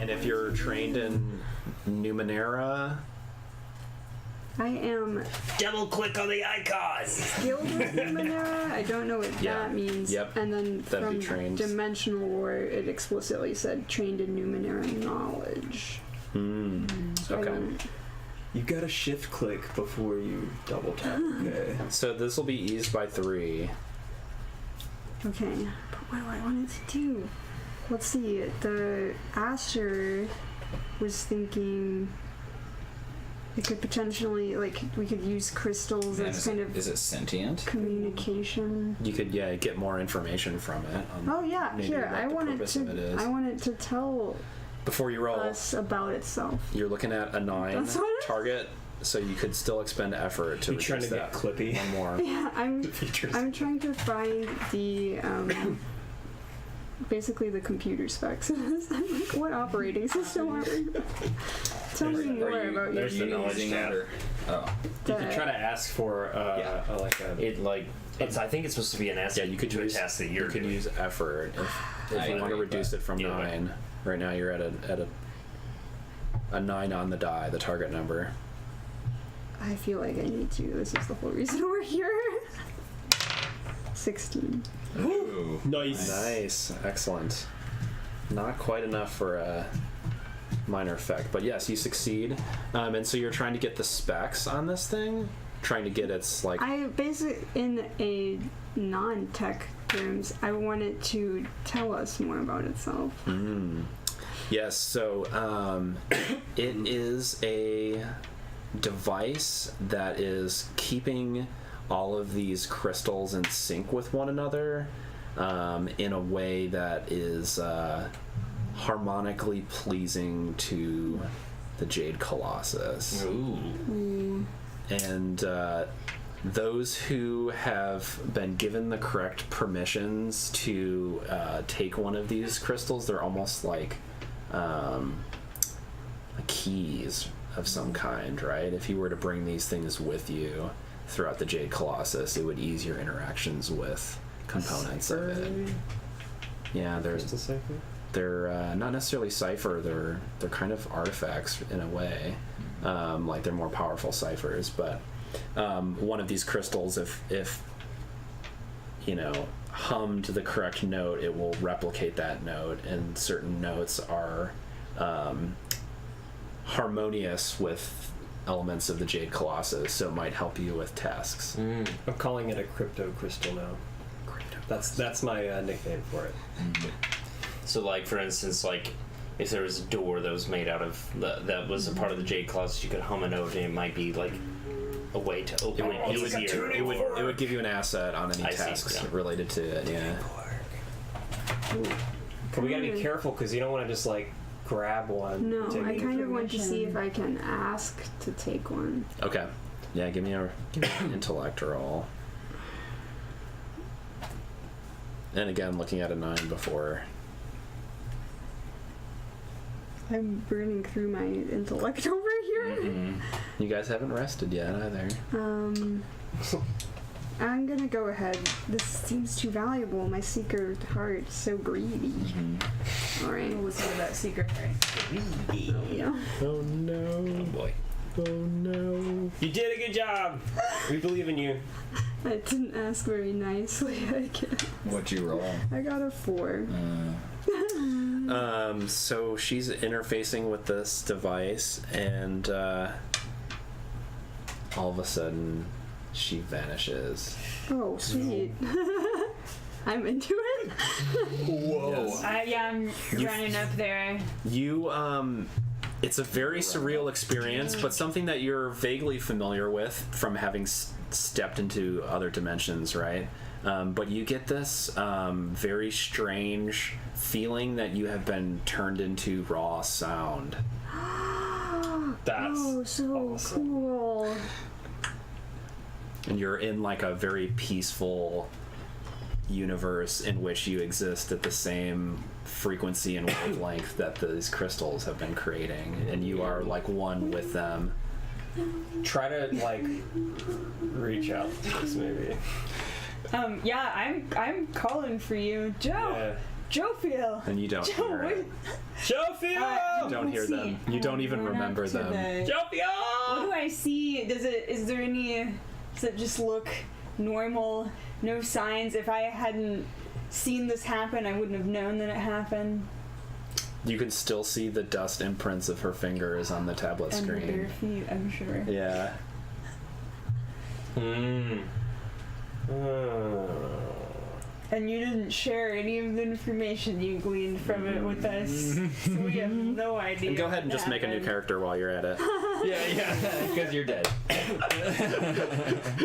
And if you're trained in Numenera, I am Double click on the icon. skilled with Numenera. I don't know what Yeah. that means. Yep. And then That'd be from trained. Dimensional War, it explicitly said trained in Numenera knowledge. So I Okay. don't- You gotta shift click before you double tap. Okay. So this will be eased by 3. Okay, but what do I want it to do? Let's see. The Asher was thinking. it could potentially, like, we could use crystals Man, as kind of is it sentient? communication. You could get more information from it. Oh yeah, maybe here, what I the want it purpose of it is. to tell Before you roll, us about itself. you're looking at a 9 That's what it is? target, so you could still expend effort to You're trying to reduce get that Clippy. one more. Yeah, I'm trying to find the basically the computer specs. I'm like, what operating system are we? Tell me more about your there's the knowledge using tab. it or- Oh. You can try to ask for I think it's supposed to be an asset. Yeah, you could to use a task that you're you could doing. use effort if I you want to agree, reduce but it from either way. 9. Right now you're at a 9 on the die, the target number. I feel like I need to. This is the whole reason we're here. 16. Ooh. nice. Nice, excellent. Not quite enough for a minor effect, but yes, you succeed. And so you're trying to get the specs on this thing, trying to get its like. I basically, in a non-tech terms, I want it to tell us more about itself. Yes, so it is a device that is keeping all of these crystals in sync with one another in a way that is harmonically pleasing to the Jade Colossus. Ooh. And those who have been given the correct permissions to take one of these crystals, they're almost like keys of some kind, right? If you were to bring these things with you throughout the Jade Colossus, it would ease your interactions with components of it. Yeah, they're not necessarily cipher. They're kind of artifacts in a way, like they're more powerful ciphers. But one of these crystals, if you know, hummed the correct note, it will replicate that note, and certain notes are harmonious with elements of the Jade Colossus, so it might help you with tasks. I'm calling it a crypto crystal now. That's my nickname for it. So, like, for instance, like, if there was a door that was made out of that was a part of the Jade Colossus, you could hum a note, and it might be like a way to open it easier. It would give you an asset on any I see, tasks yeah. related to it. Yeah. But we gotta be careful because you don't want to just like grab one. No, take I it. kind of want to see if I can ask to take one. Okay. Yeah. Give me an intellect roll. And again, looking at a 9 before. I'm burning through my intellect over here. You guys haven't rested yet either. I'm gonna go ahead. This seems too valuable. My secret heart is so greedy. Alright. We'll listen to that secret, right? Yeah. Oh no. Oh boy. Oh no. You did a good job. We believe in you. I didn't ask very nicely, I guess. What'd you roll? I got a 4. So she's interfacing with this device, and all of a sudden she vanishes. Oh, sweet. I'm into it. Whoa. Yes. Yeah, I'm running up there. You it's a very surreal experience, but something that you're vaguely familiar with from having stepped into other dimensions, right? But you get this very strange feeling that you have been turned into raw sound. That's so awesome. cool. And you're in like a very peaceful universe in which you exist at the same frequency and wavelength that these crystals have been creating, and you are like one with them. Try to like reach out to us maybe. Yeah, I'm calling for you, Joe. Yeah. Joefield. And you don't Joe, hear it. Joefield! You don't hear them. You don't even Going up remember to them. What Joefield! do I see? Does it just look normal? No signs? If I hadn't seen this happen, I wouldn't have known that it happened. You can still see the dust imprints of her fingers on the tablet And the bare screen. feet, I'm sure. Yeah. And you didn't share any of the information you gleaned from it with us, so we have no idea. And go ahead and what just make a new happened. character while you're at it. Yeah, because you're dead.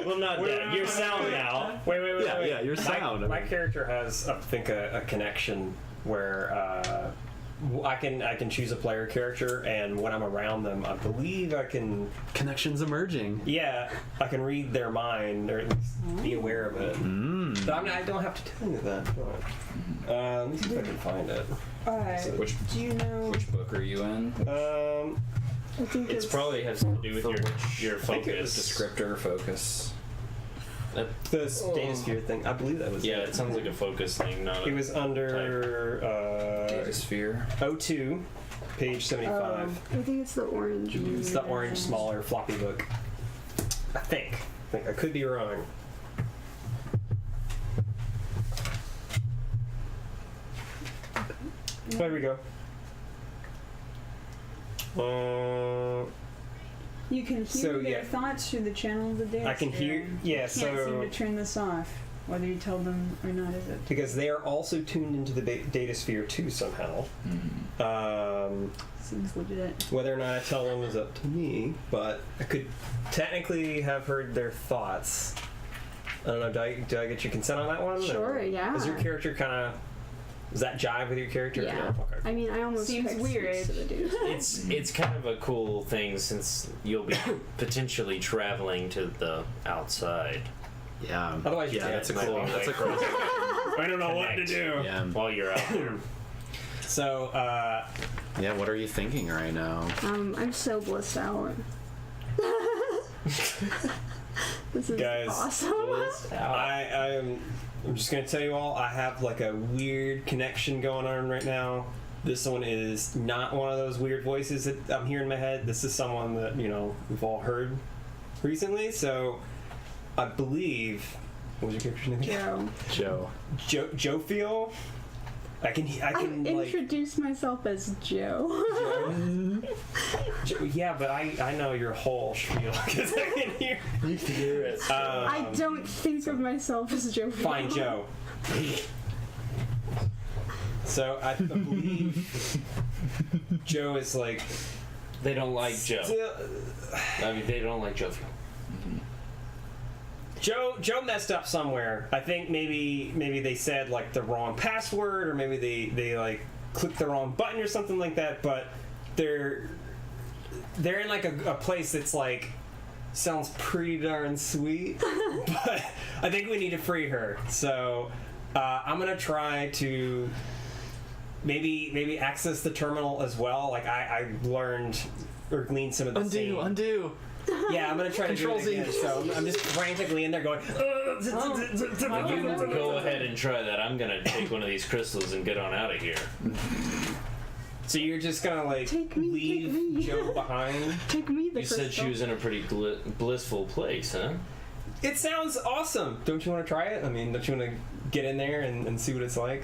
Well, not dead. You're sound now. Wait. Yeah, you're sound. My character has, I think, a connection where I can choose a player character, and when I'm around them, I believe I can. Connections emerging. Yeah, I can read their mind or at least be aware of it. But I don't have to tell you that. Let me see if I can find it. Which Do you know? which book are you in? I think It's probably has to do with your think it was focus. Descriptor, focus. This data sphere thing. I believe that was. Yeah, it sounds like a focus thing, not It was under Data sphere. 02, page 75. I think it's the orange. It's the orange, smaller, floppy book. I think. I could be wrong. There we go. You can hear So, their yeah. thoughts through the channel of the data. I can hear. Yeah, You can't seem so to turn this off, whether you tell them or not. Is it? because they are also tuned into the data sphere too somehow. Seems legit. Whether or not I tell them is up to me, but I could technically have heard their thoughts. I don't know. Do I get your consent on that one? Sure, Or yeah. Is your character kind of? Does that jive with your character? Yeah. Okay. I mean, I almost Seems picked weird. Speaks to the dude. It's kind of a cool thing since you'll be potentially traveling to the outside Yeah. Otherwise, yeah, you that's a can't. cool. That's a cool. I don't know what to do. Yeah. while you're out there. So, Yeah. What are you thinking right now? I'm so blissed out. This is Guys, awesome. I'm just gonna tell you all, I have like a weird connection going on right now. This one is not one of those weird voices that I'm hearing in my head. This is someone that, we've all heard recently. So I believe, what was your character's name? Joe. Joe Feel. I can I like. introduced myself as Joe. Yeah, but I know your whole spiel because I can hear. You can hear it. I don't think of myself as Joe. Fine, Joe. So I believe Joe is like. They don't like Joe. Still, I mean, they don't like Joe. Joe messed up somewhere. I think maybe they said like the wrong password, or maybe they like clicked the wrong button or something like that. But they're in like a place that's like sounds pretty darn sweet. But I think we need to free her. So I'm gonna try to maybe access the terminal as well. Like I learned or gleaned some of the same. Undo. Yeah, I'm gonna try to do it Control-Z. again. So I'm just frantically in there going. You go ahead and try that. I'm gonna take one of these crystals and get on out of here. So you're just gonna like Take me, leave take me. Joe behind? Take me the You said she crystal. was in a pretty blissful place, huh? It sounds awesome. Don't you want to try it? I mean, don't you want to get in there and see what it's like?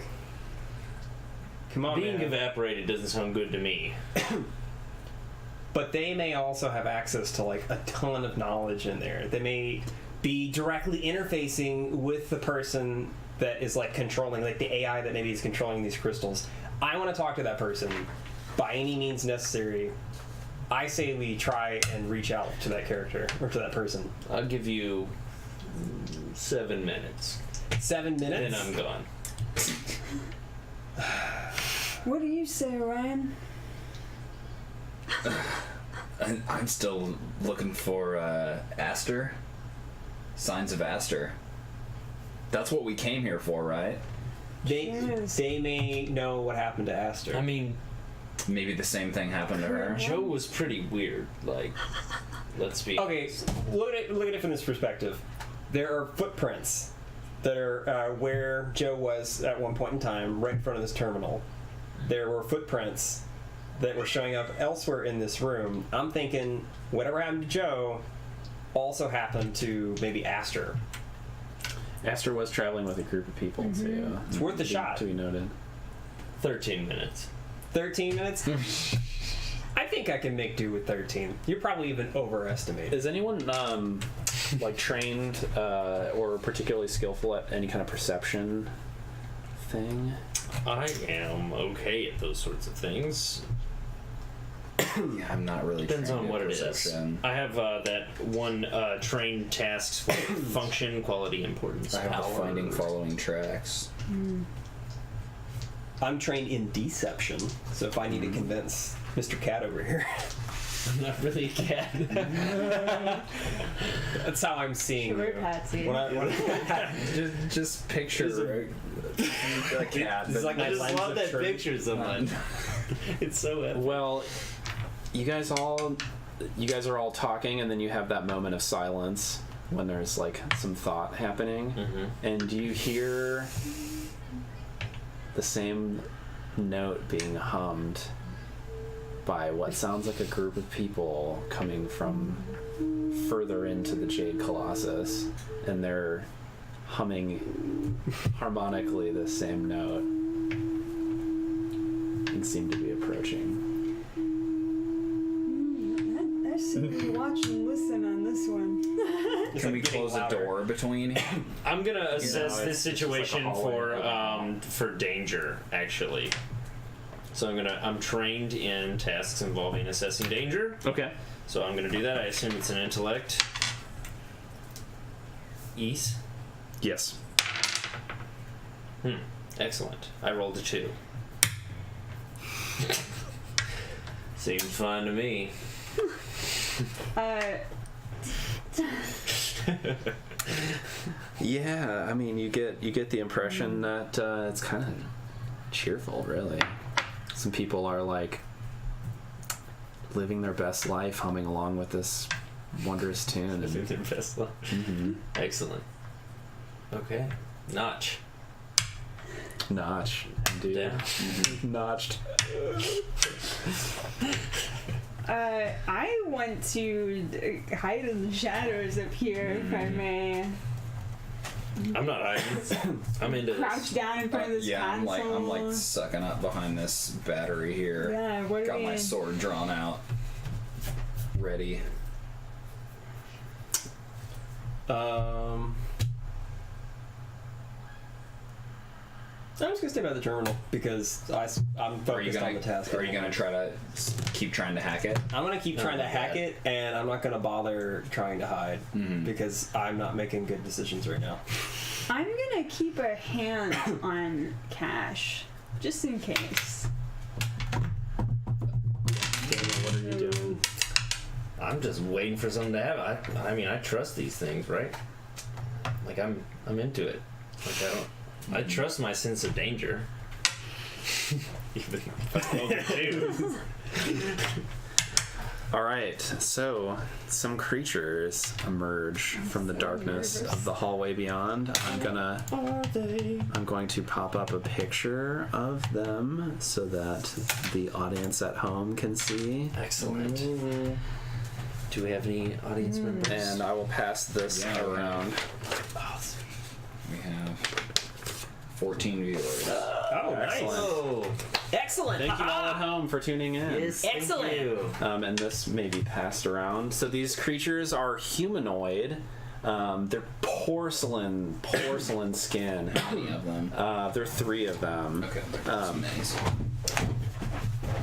Come on, Being man. evaporated doesn't sound good to me. But they may also have access to like a ton of knowledge in there. They may be directly interfacing with the person that is like controlling, like the AI that maybe is controlling these crystals. I want to talk to that person by any means necessary. I say we try and reach out to that character or to that person. I'll give you 7 minutes. 7 minutes. Then I'm gone. What do you say, Ryan? I'm still looking for Aster. Signs of Aster. That's what we came here for, right? Yes. They may know what happened to Aster. I mean, Maybe the same thing happened to her. Joe was pretty weird. Like, let's be Okay, look at it from this perspective. There are footprints that are where Joe was at one point in time, right in front of this terminal. There were footprints that were showing up elsewhere in this room. I'm thinking whatever happened to Joe also happened to maybe Aster. Aster was traveling with a group of people too. It's worth a shot. To be noted. 13 minutes. 13 minutes? I think I can make do with 13. You're probably even overestimated. Is anyone like trained or particularly skillful at any kind of perception thing. I am okay at those sorts of things. Yeah, I'm not really. Depends trained on at what it is. perception. I have that one trained tasks for function, quality, importance, I have power. the finding following tracks. I'm trained in deception, so if I need to convince Mr. Cat over here, I'm not really a cat. that's how I'm seeing Sure, you. Patsy. When I Just picture a cat. It's like I my just lens love of that truth. picture so much. It's so epic. Well, you guys are all talking, and then you have that moment of silence when there's like some thought happening, and you hear the same note being hummed by what sounds like a group of people coming from further into the Jade Colossus, and they're humming harmonically the same note and seem to be approaching. I should watch and listen on this one. Can we close a door between? I'm gonna assess it's this just like a situation hallway. for danger, actually. So I'm trained in tasks involving assessing danger. Okay. So I'm gonna do that. I assume it's an intellect. Ease. Yes. Excellent. I rolled a 2. Seems fine to me. Yeah, I mean, you get the impression that it's kind of cheerful, really. Some people are like living their best life, humming along with this wondrous tune. And, Excellent. Okay. Notch. notch, indeed. Down. Notched. I want to hide in the shadows up here, if I may. I'm not hiding. I'm into Crouch this. down in front of this Yeah, I'm console. like sucking up behind this battery here. Yeah, what do Got we... my sword drawn out, ready. I'm just gonna stay by the terminal because I'm focused on the task. Are you gonna try to keep trying to hack it? I'm gonna keep trying to hack it, and I'm not gonna bother trying to hide because I'm not making good decisions right now. I'm gonna keep a hand on Cash, just in case. Daniel, what are you doing? I'm just waiting for something to happen. I mean, I trust these things, right? Like I'm into it. Like I trust my sense of danger. Even if I roll a 2. All right, so some creatures emerge from the darkness of the hallway beyond. I'm going to pop up a picture of them so that the audience at home can see. Excellent. Do we have any audience members? And I will pass this around. Oh, sweet. We have 14 viewers. Oh, Excellent. Oh, Excellent. Thank you all at home for tuning in. yes, thank Excellent. you. And this may be passed around. So these creatures are humanoid. They're porcelain skin. How many of them? There are 3 of them. Okay, that's nice.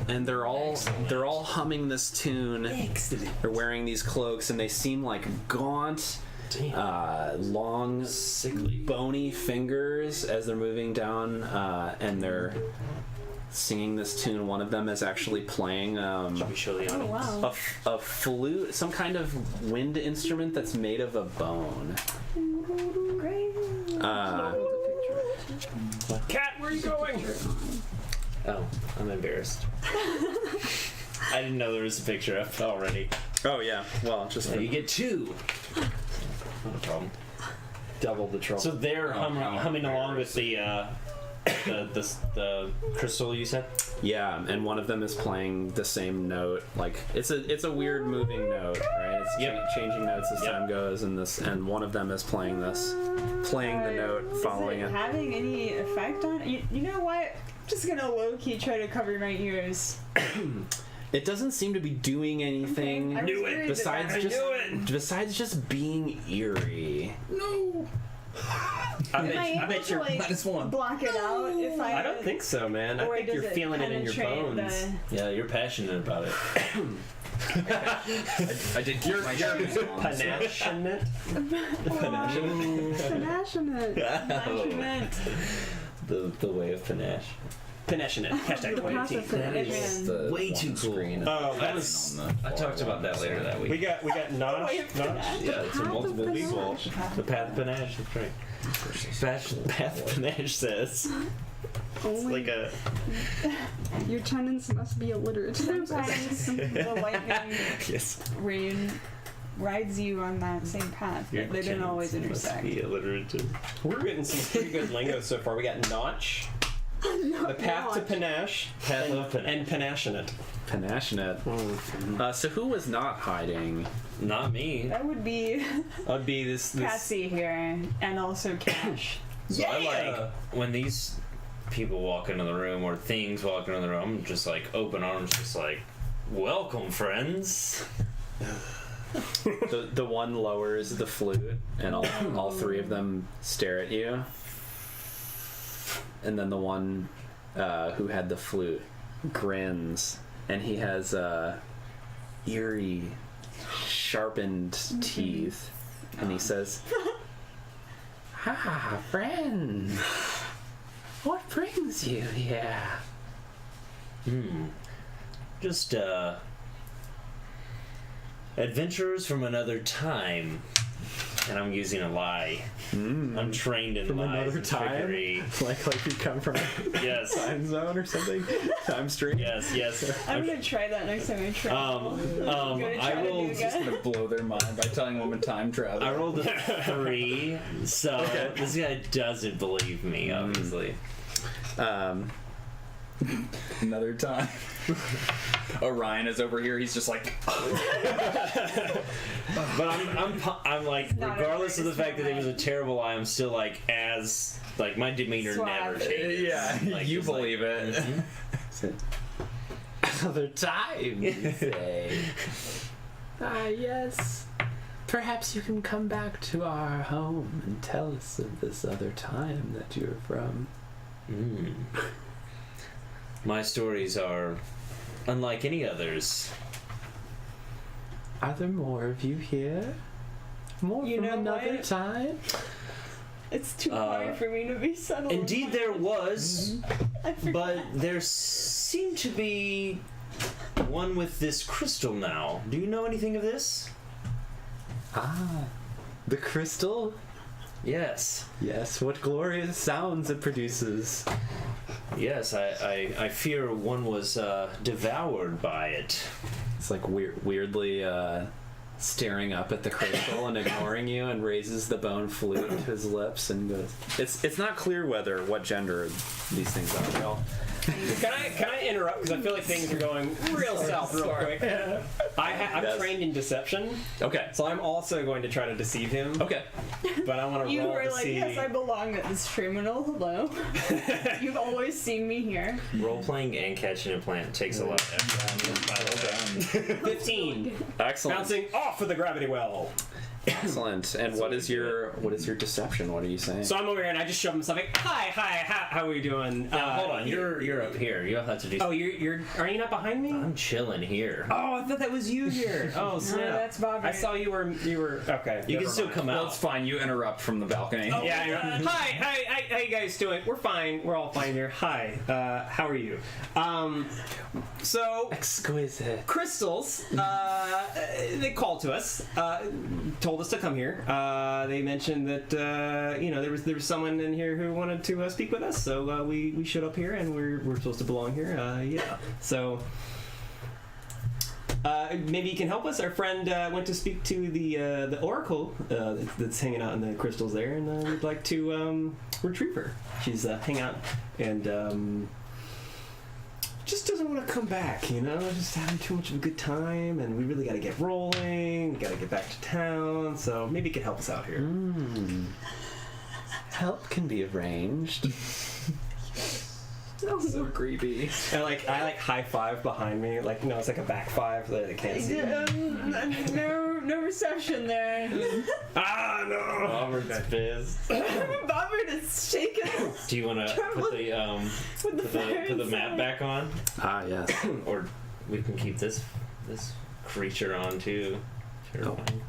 And they're all humming this tune. Excellent. They're wearing these cloaks, and they seem like gaunt, long, Sickly. bony fingers as they're moving down, and they're singing this tune. One of them is actually playing Should we show the Oh, audience? wow. a flute, some kind of wind instrument that's made of a bone. Great. Cat, where are you going? Oh, I'm embarrassed. I didn't know there was a picture up already. Oh yeah, well, just So you get 2. Not a problem. Double the trouble. So they're humming along with embarrassing. the crystal you said. yeah, and one of them is playing the same note. Like it's a weird moving note, right? It's changing notes as time goes, and one of them is playing the note, following Is it. having any effect on it? You know what? I'm just gonna low-key try to cover my ears. It doesn't seem to be doing anything. I was worried that Besides just being eerie. No. I bet you're. like, -1. block it out if I. I don't think so, man. I or think does you're feeling it in your penetrate bones. Yeah, you're passionate about it. I did keep my shoes on. Passionate. Passionate. Measurement. The way of panache. Passionate. Hashtag The 2018. passive That panache. is The way one too cool. screen Oh, is that's- on the I talked far about that one, later so- that week. We got Nosh. Yeah, it's a Path of multiple Panache. people. The path of panache, that's right. Path of panache says. It's Only like a. your tenants must be illiterate. Sometimes the lightning Yes. rain rides you on that same path, but they don't always intersect. Be illiterate too. We're getting some pretty good lingo so far. We got Notch, the path to panache, Path of panache. and panassionate. Panassionate. So who was not hiding? Not me. That would be That'd be this. Patsy here, and also Cash. So I like when these people walk into the room or things walk into the room, I'm just like open arms, just like, welcome, friends. The one lowers the flute, and all three of them stare at you. And then the one who had the flute grins, and he has eerie, sharpened teeth, and he says, "Ha, friend, what brings you here?" Just adventurers from another time. And I'm using a lie. I'm trained in From lies another and time? trickery. Like you come from a Yes. time zone or something? Time stream? Yes. I'm gonna try that next time I travel. I rolled Just gonna blow their mind by telling them a time travel. I rolled a 3, so this guy doesn't believe me, obviously. Another time. Orion is over here. He's just like, But I'm like, not regardless of the everybody's fact that it was a terrible lie, I'm still like, my demeanor never Suave. changes. yeah, Like, you just like, believe it. Another time, you say. Yes. Perhaps you can come back to our home and tell us of this other time that you're from. My stories are unlike any others. Are there more of you here? More You from know another what? time? It's too hard for me to be subtle. Indeed, there was, I forgot. but there seemed to be one with this crystal now. Do you know anything of this? Ah, the crystal? Yes. Yes, what glorious sounds it produces. Yes, I fear one was devoured by it. It's like weirdly staring up at the crystal and ignoring you, and raises the bone flute to his lips and goes. It's not clear what gender these things are. Y'all. Can I interrupt because I feel like things are going real south real quick. I'm Yes. trained in deception, Okay. so I'm also going to try to deceive him. Okay. But I want to You roll were to like, see. yes, I belong at this terminal. Hello. You've always seen me here. Role playing and catching a plant takes a lot of effort. 15. Excellent. Bouncing off of the gravity well. Excellent. And what is your deception? What are you saying? So I'm over here and I just shove him something. Hi, how are you doing? Hold on, you're up here. You'll have to do. Oh, are you not behind me? I'm chilling here. Oh, I thought that was you here. Oh, snap. that's Bobby. I saw you were okay. You never can still mind. come Well, out. it's fine. You interrupt from the balcony. Yeah. Hi. How you guys doing? We're fine. We're all fine here. Hi. How are you? So Exquisite. crystals. They called to us. Told us to come here. They mentioned that there was someone in here who wanted to speak with us. So we showed up here, and we're supposed to belong here. Yeah. So. Maybe you can help us. Our friend went to speak to the oracle that's hanging out in the crystals there, and we'd like to retrieve her. She's hanging out and just doesn't want to come back. Just having too much of a good time, and we really got to get rolling. We got to get back to town. So maybe you can help us out here. Help can be arranged. So creepy. And I high five behind me, it's like a back five that they can't see. No reception there. Ah, no! Robert's pissed. Bobbert is shaking. Do you want to put the map back on, Ah, yes. or we can keep this creature on too? Terrifying.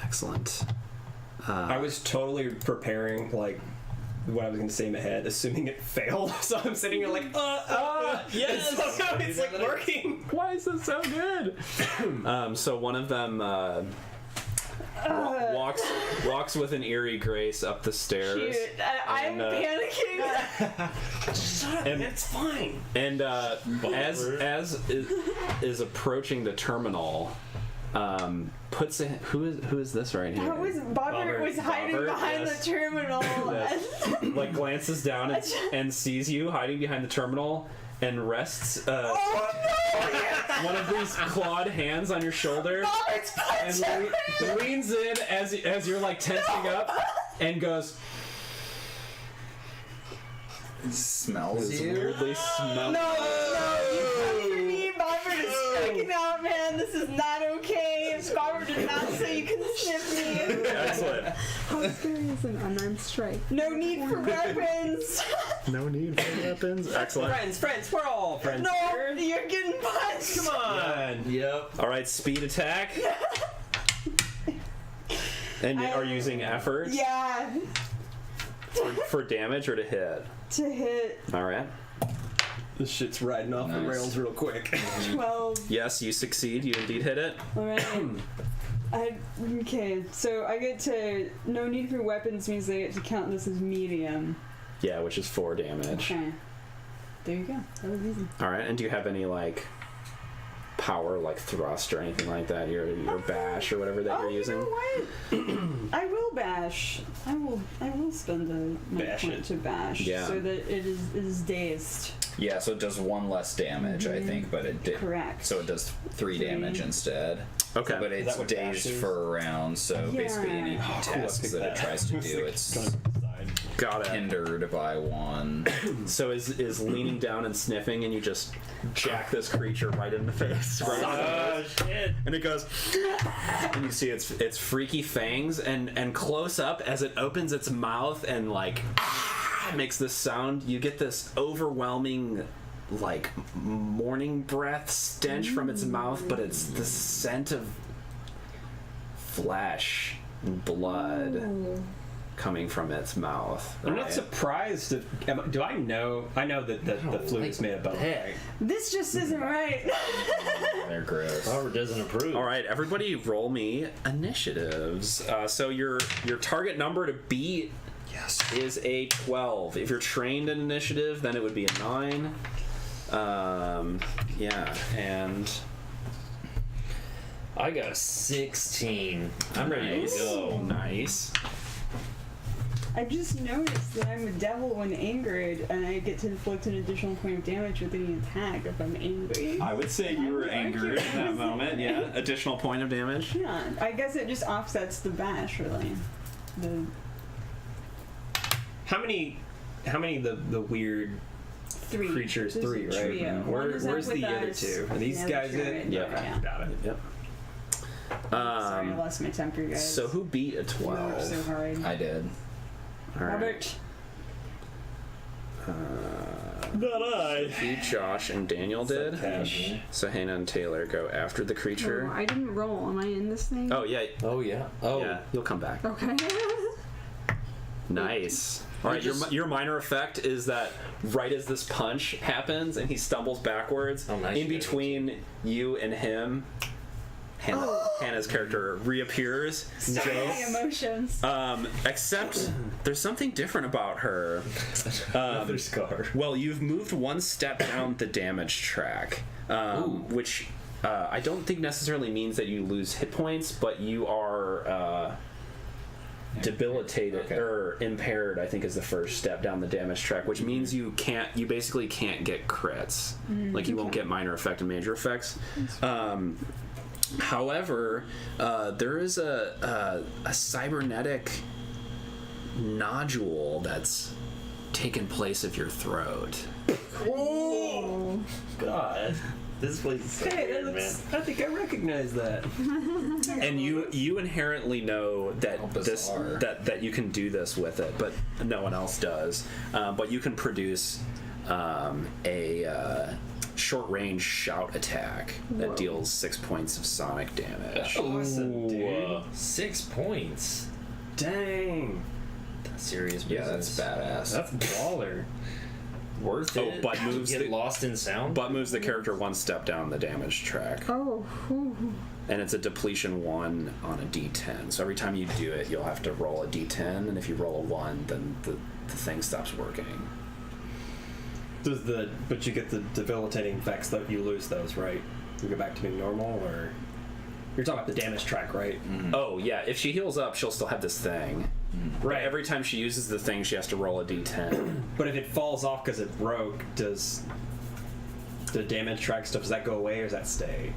Excellent. I was totally preparing, what I was going to say in my head, assuming it failed. So I'm sitting here yes! And somehow it's working! Why is this so good? So one of them walks with an eerie grace up the stairs. Shoot, I'm panicking. Shut up, it's fine! And as is approaching the terminal, puts a, who is this right here? That was Bobbert was hiding Bobbert, behind yes. the terminal. Like glances down and sees you hiding behind the terminal and rests one of these clawed hands on your shoulder and leans in as you're tensing up and goes. Smells you. Weirdly smells. No, you come for me. Bobbert is striking out, man. This is not okay. Bobbert did not say you can sniff me. Excellent. How scary is an unarmed strike? No need for weapons. No need for weapons. Excellent. Friends, we're all friends. No, you're getting punched. Come on! Yep. All right, speed attack. And are you using effort Yeah, for damage or to hit? to hit All right. This shit's riding off the Nice. rails real quick. 12. Yes, you succeed. You indeed hit it. All right. Okay, so I get to no need for weapons means I get to count this as medium. Yeah, which is 4 damage. Okay. There you go. That was easy. All right, and do you have any power, thrust or anything like that? Your bash or whatever that you're using. You know what? I will bash. I will spend my Bash point it. to bash, Yeah. so that it is dazed. Yeah, so it does 1 less damage, I think, but it did. Correct. So it does 3 damage instead. Okay. But it's that what bash dazed is? for a round, so Yeah. basically any Cool, I tasks picked that it tries to do, it's Got it. hindered by 1. So is leaning down and sniffing, and you just jack this creature right in the face. Right on the nose. Shit. And it goes, and you see its freaky fangs, and close up as it opens its mouth and makes this sound. You get this overwhelming, morning breath stench from its mouth, but it's the scent of flesh and blood coming from its mouth. I'm not right? surprised. Do I know? I know that the flute is made of bone. Heck. Right? This just isn't right. They're gross. Robert doesn't approve. All right, everybody, roll me initiatives. So your target number to beat is a 12. If you're trained in initiative, then it would be a 9. Yeah, and I got a 16. I'm ready to go. nice. I just noticed that I'm a devil when angered, and I get to inflict an additional point of damage with any attack if I'm angry. I would say you were angered in that moment. Yeah, additional point of damage. Yeah, I guess it just offsets the bash, really. How many of the weird 3 creatures? There's 3, a right? trio. One is up Where's with the other us, 2? Are and these the other guys two are it? in Yep. there, yeah. Got it. Yep. Sorry, I lost my temper, guys. So who beat a You worked 12? so hard. I did. All right. Robert. Not I. Pete, Josh, and Daniel did. Cash. So Hannah and Taylor go after the Oh, creature. I didn't roll. Am I in this thing? Oh yeah, Oh, yeah. Oh. yeah. You'll come back. Okay. Nice. All right, your minor effect is that right as this punch happens and he stumbles backwards, Oh, nice. in between you and him, Hannah's character reappears. My emotions. Except there's something different about her. Another scar. Well, you've moved 1 step down the damage track, which I don't think necessarily means that you lose hit points, but you are debilitated Okay. or impaired. I think is the first step down the damage track, which means you basically can't get crits. Like you won't get minor effect and major effects. However, there is a cybernetic nodule that's taken place of your throat. Oh God. This place is so hey, weird, man. I think I recognize that. And you inherently know that How this bizarre. that you can do this with it, but no one else does. But you can produce a short-range shout attack that Whoa. deals 6 points of sonic damage. Awesome, dude. 6 points. Dang. That's serious Yeah, business. that's badass. That's baller. Worth Oh, it. butt moves Get the- lost in sound. But moves the character one step down the damage track. Oh, whew. And it's a depletion 1 on a d10. So every time you do it, you'll have to roll a d10, and if you roll a 1, then the thing stops working. But you get the debilitating effects that you lose those, right? You go back to being normal, or you're talking about the damage track, right? Oh, yeah, if she heals up, she'll still have this thing. Right. Every time she uses the thing, she has to roll a d10. But if it falls off because it broke, does the damage track stuff, does that go away or does that stay?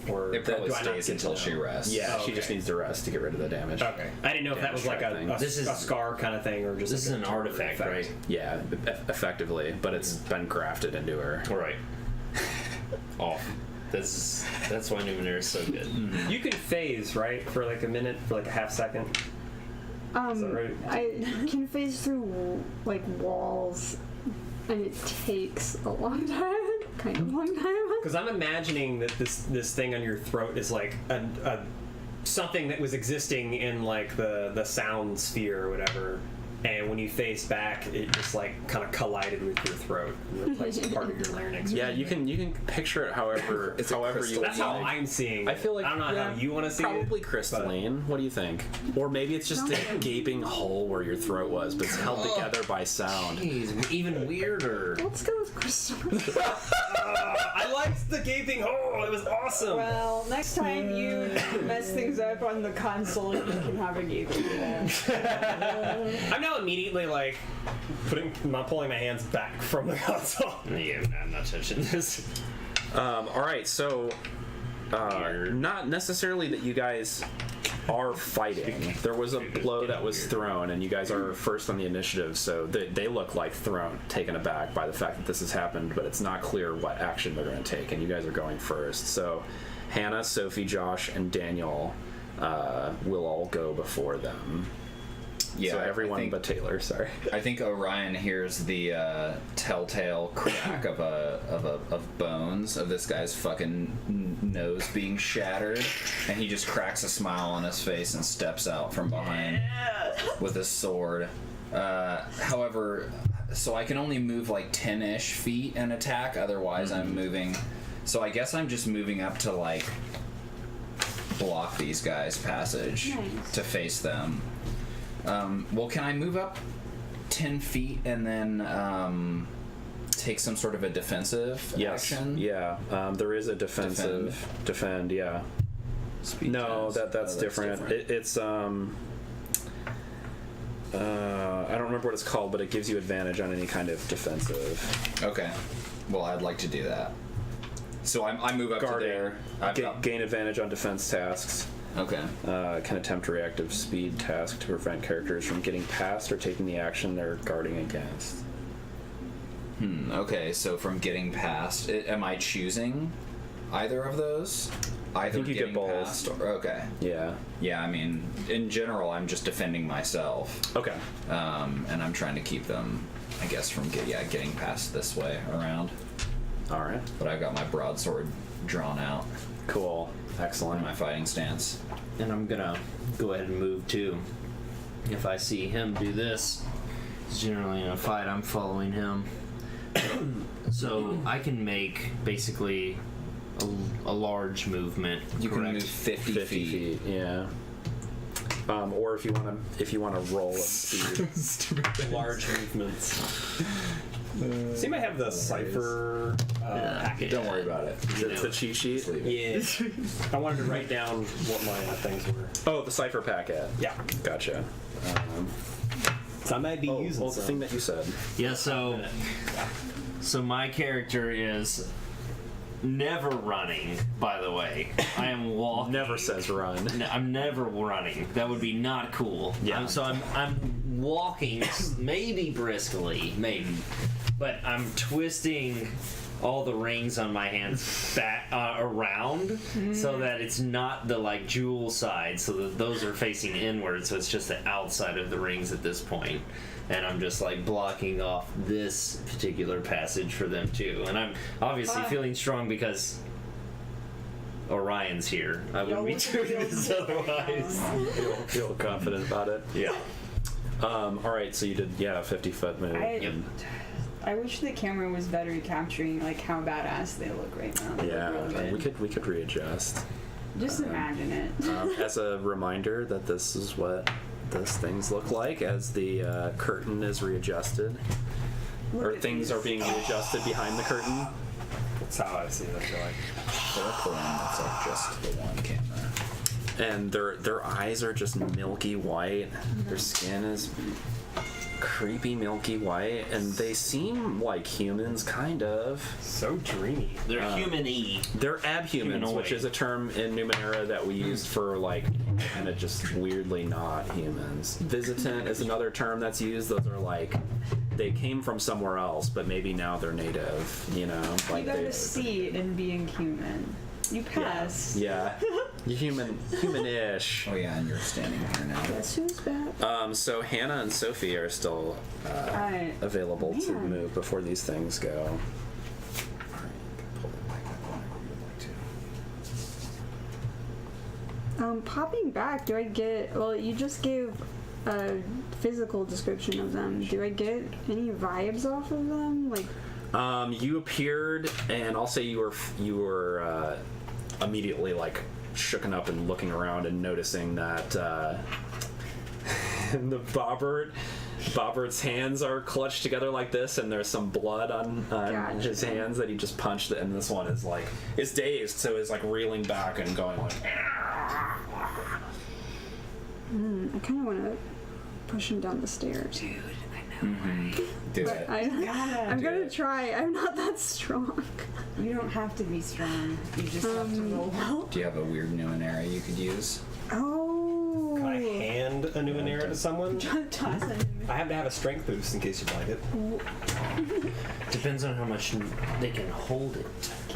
Or It probably do I not stays get until to she know? rests. Yeah, Oh, she just okay. needs to rest to get rid of the damage. Okay. I didn't know if that was like Damage track thing. a scar kind of thing or just This like is an a temporary artifact, effect. right? Yeah, effectively, but it's been grafted into her. All right. Off. That's why Numenera is so good. You can phase, right? For like a minute, for like a half second. Is that right? I can phase through like walls, and it takes a long time, kind of long time. Because I'm imagining that this thing on your throat is like a something that was existing in like the sound sphere or whatever, and when you face back, it just like kind of collided with your throat and replaced part of your larynx. Yeah, you can picture it however It's a however you crystal. That's how like. I'm seeing. I feel like I don't know yeah, how you want to see probably it. crystalline. What do you think? Or maybe it's just a gaping hole where your throat was, but it's held together by sound. Jeez, even weirder. Let's go with crystal. I liked the gaping hole. It was awesome. Well, next time you mess things up on the console, you can have a gaping hole. I'm now immediately like pulling my hands back from the console. Yeah, I'm not touching this. All right, so not necessarily that you guys are fighting. There was a blow that was thrown, and you guys are first on the initiative, so they look like taken aback by the fact that this has happened, but it's not clear what action they're going to take, and you guys are going first. So Hannah, Sophie, Josh, and Daniel will all go before them. Yeah, So everyone I think, but Taylor, sorry. I think Orion hears the telltale crack of bones of this guy's fucking nose being shattered, and he just cracks a smile on his face and steps out from behind with his sword. However, so I can only move like 10-ish feet and attack. Otherwise, I'm moving. So I guess I'm just moving up to like block these guys' passage Nice. to face them. Well, can I move up 10 feet and then take some sort of a defensive Yes. action? Yeah. There is a defensive defend. Yeah. Speed No, test. that's different. It's I don't remember what it's called, but it gives you advantage on any kind of defensive. Okay. Well, I'd like to do that. So I move up to there. I've got- Gain advantage on defense tasks. Okay. Can attempt a reactive speed task to prevent characters from getting past or taking the action they're guarding against. Okay. So from getting past, am I choosing either of those? Either think you get getting both. past or, okay. Yeah. Yeah. I mean, in general, I'm just defending myself, Okay. and I'm trying to keep them, I guess, from getting past this way around. All right. But I've got my broadsword drawn out Cool. in Excellent. my fighting stance. And I'm gonna go ahead and move too. If I see him do this, 'cause generally in a fight I'm following him. So I can make basically a large movement. You can correct? move 50 feet. Yeah. Or if you want to roll a speed. Large movements. So you might have the cipher package. Don't worry about it. It's the cheat sheet. Yeah. I wanted to write down what my things were. Oh, the cipher packet. Yeah. Gotcha. So I might be using The some. thing that you said. Yeah, so my character is never running, by the way. I am walking. Never says run. I'm never running. That would be not cool. Yeah. I'm walking, maybe briskly, maybe, but I'm twisting all the rings on my hands back around so that it's not the like jewel side, so that those are facing inward, so it's just the outside of the rings at this point. And I'm just like blocking off this particular passage for them too. And I'm obviously feeling strong because Orion's here. I wouldn't be doing this otherwise. Feel confident about it. Yeah. All right, so you did a 50-foot move. I wish the camera was better at capturing like how badass they look right now. They look really good. we could readjust. Just imagine it. As a reminder that this is what those things look like as the curtain is readjusted, or things are being readjusted behind the curtain. That's how I see it. I feel like. They're pulling that's like just the one camera. And their eyes are just milky white. Their skin is creepy milky white, and they seem like humans, kind of. So dreamy. They're human-y. They're abhumans, Humanoid. which is a term in Numenera that we used for like kind of just weirdly not humans. Visitant is another term that's used. Those are like they came from somewhere else, but maybe now they're native. You know, like You got they. a C in being human. You passed. Yeah, human-ish. Oh yeah, and you're standing here now. Guess who's back? So Hannah and Sophie are still available to Man. move before these things go. Alright, you can pull it back up whenever you'd like to. Popping back, do I get... Well, you just gave a physical description of them. Do I get any vibes off of them? Like... You appeared, and I'll say you were immediately like shooken up and looking around and noticing that the Bobbert's hands are clutched together like this, and there's some blood on Gotcha. his hands that he just punched, and this one is dazed, so is like reeling back and going like. I kind of want to push him down the stairs. Dude, I know. Do But it. I'm Do gonna it. try. I'm not that strong. You don't have to be strong. You just have to roll well. Do you have a weird Numenera you could use? Oh. Can I hand a Numenera to someone? Toss it. I have to have a strength boost in case you'd like it. Depends on how much they can hold it.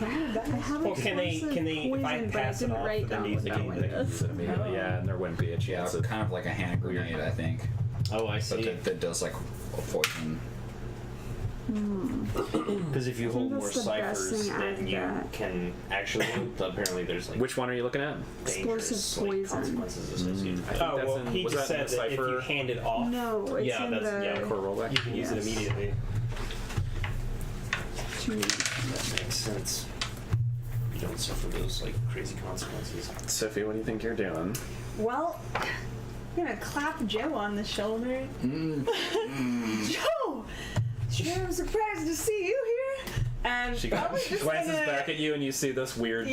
I have Well, can they- explosive if I poison, but pass it didn't off, write then down you what think that they one can is. Use it immediately, yeah, and there wouldn't be a Yeah, chance. kind of like a hand grenade, I think. Oh, I So see. that does like a poison. Because if you hold more that's the best ciphers, thing then I've you got. can actually. Apparently, there's like Which one are you looking at? dangerous, Explosive like, poison. consequences associated with it. Oh, that's well, in- he was just that in said the that if you cipher? hand it off, No, it's Yeah, in that's- the... yeah, Core rollback. you can use it Yes. immediately. That makes sense. You don't suffer those like crazy consequences. Sophie, what do you think you're doing? Well, I'm gonna clap Joe on the shoulder. Joe! Sure, I'm surprised to see you here. And She probably just glances gonna, back at you, and you see this weird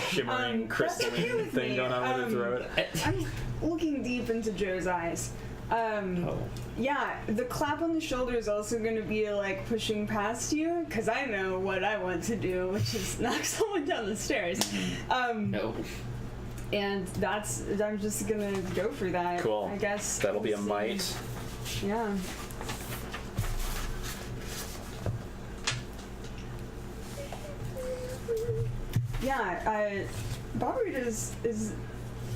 shimmering that's okay crystalline with thing me. going on with her throat. I'm looking deep into Joe's eyes. Yeah, the clap on the shoulder is also going to be like pushing past you, because I know what I want to do, which is knock someone down the stairs. No. And I'm just going to go for that. Cool. I guess. That'll be a we'll see. might. Yeah. Yeah, Bobbert is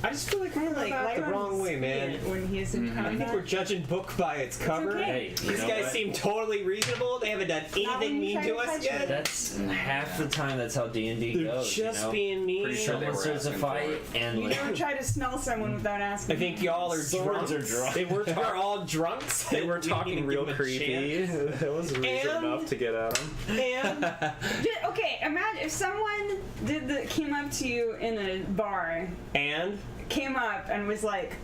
I just feel like kind we're of like about light the on wrong his way, man. feet when he is in I think combat. we're judging book by its cover. okay. Hey, you These know guys what? seem totally reasonable. They haven't done when anything you mean try to to us touch yet. it. That's half the time. That's how D&D They're goes. just you know? being mean. Pretty sure they Someone were starts a asking fight, for it. and You like, never try to smell someone without asking. I think y'all are Swords drunks. are drunk. They were all drunks. They were We didn't talking even real give them a creepy. chance. It was reason And- enough to get at him. And Okay, imagine if someone came up to you in a bar, came up and was like,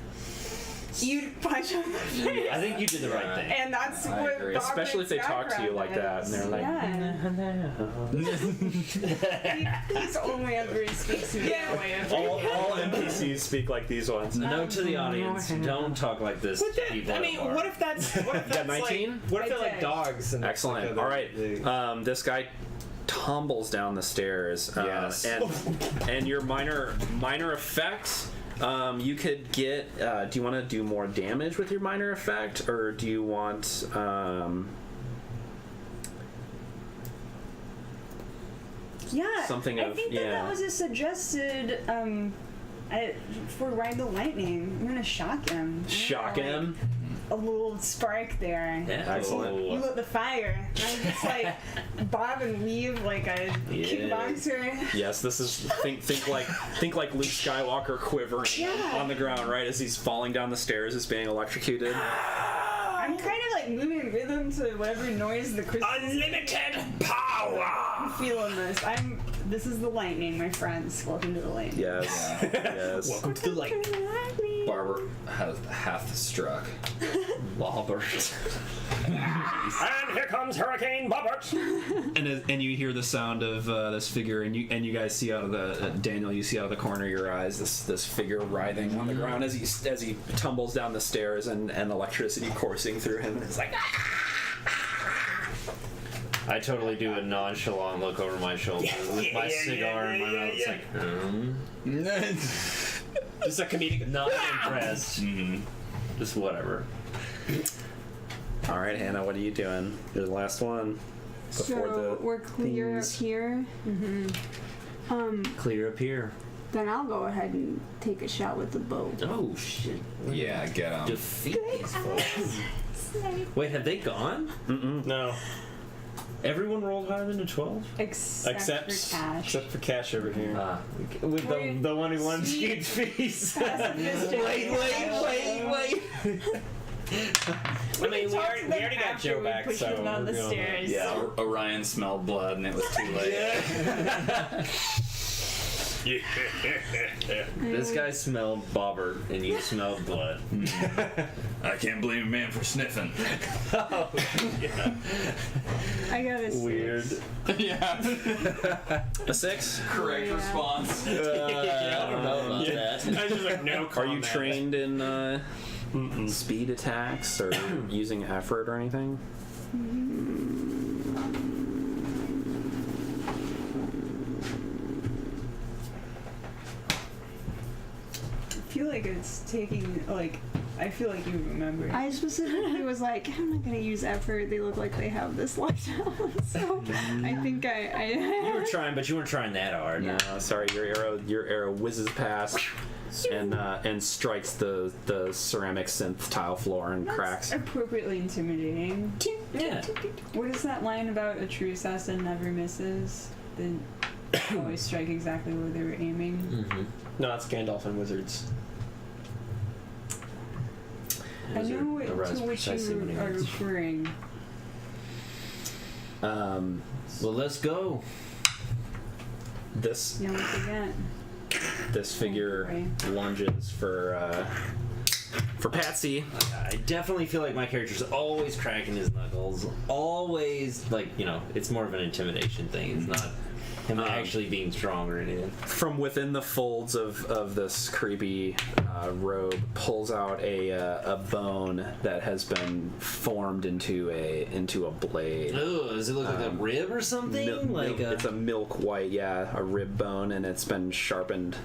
you'd punch him in the face. I think you did the right thing. And that's I what agree. Bobbert's Especially if they talk to you like that, and they're like, yeah. He's only ever he speaks in that way. all NPCs speak like these ones. Note to the audience: don't talk like this. But to that, people I at mean, bar. what if that's Got 19? like what if I they're like did. dogs? And Excellent. like, All right. This guy tumbles down the stairs. Yes. And your minor effect. You could get. Do you want to do more damage with your minor effect, or do you want? Yeah, Something I of- think yeah. that was a suggested for Ride the Lightning. I'm gonna shock him. Shock him. A little spark there. Yeah. Excellent. You lit the fire. I just like bob and weave like a Yeah. kickboxer. Yes, this is think like Luke Skywalker quivering Yeah. on the ground, right as he's falling down the stairs, is being electrocuted. I'm kind of like moving rhythm to whatever noise the crystal. Unlimited power. I'm feeling this. This is the lightning, my friends. Welcome to the lightning. Yes. Yes. Welcome to the light. Barber hath struck. Bobbert. And here comes Hurricane Bobbert. And you hear the sound of this figure, and you guys see out of the Daniel, you see out of the corner of your eyes this figure writhing on the ground as he tumbles down the stairs, and electricity coursing through him, and it's like. I totally do a nonchalant look over my shoulder with my cigar in my mouth. It's like, Just a comedic. not impressed. Just whatever. All right, Hannah, what are you doing? You're the last one. Before So we're clear up things- here. Clear up here. Then I'll go ahead and take a shot with the bow. Oh shit. Yeah, get him. Defeat these folks. Wait, have they gone? No. Everyone rolled higher than a 12? Except for cash. Except for Cash over here. With the one who won Sweet. skewed fees. Wait. I mean, we already got Joe back, Push so him down the we're going- stairs. Yeah, Orion smelled blood and it was too late. This guy smelled bobbert and you smelled blood. I can't blame a man for sniffing. I got a 6. Weird. Yeah. A 6? Correct response. I don't know about that. I was just like, no Are you comment. trained in speed attacks or using effort or anything? I feel like it's taking, like, I feel like you remember. I specifically was like, I'm not gonna use effort. They look like they have this locked down. So I think You were trying, but you weren't trying that hard. No, sorry. Your arrow whizzes past and strikes the ceramic synth tile floor and cracks. appropriately intimidating. Yeah. What is that line about a true assassin never misses? They always strike exactly where they were aiming. Mm-hmm. No, it's Gandalf and Wizards. I know to which you are referring. Well, let's go. This You know what they get? figure lunges for Patsy. I definitely feel like my character's always cracking his knuckles. Always, like, it's more of an intimidation thing. It's not him actually being strong or anything. From within the folds of this creepy robe pulls out a bone that has been formed into a blade. Oh, does it look like a rib or something? It's a milk white, a rib bone, and it's been sharpened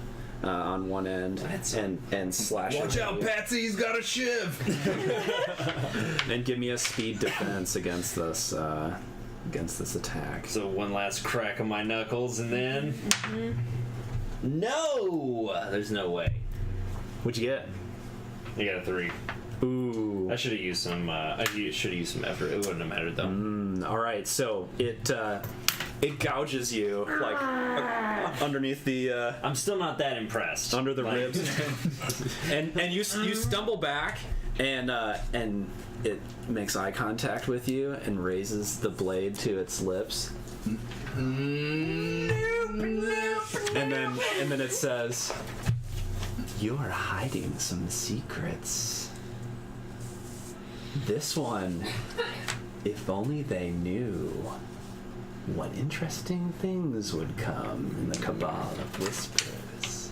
on one end and slashed. Watch out, Patsy! He's got a shiv. And give me a speed defense against this attack. So one last crack of my knuckles, and then no, there's no way. What'd you get? I got a 3. Ooh. I should have used some. Should have used some effort. It wouldn't have mattered though. All right, so it gouges you like underneath the I'm still not that impressed. under the ribs, and you stumble back, and it makes eye contact with you and raises the blade to its lips, and then it says, "You're hiding some secrets. This one, if only they knew what interesting things would come in the Cabal of Whispers."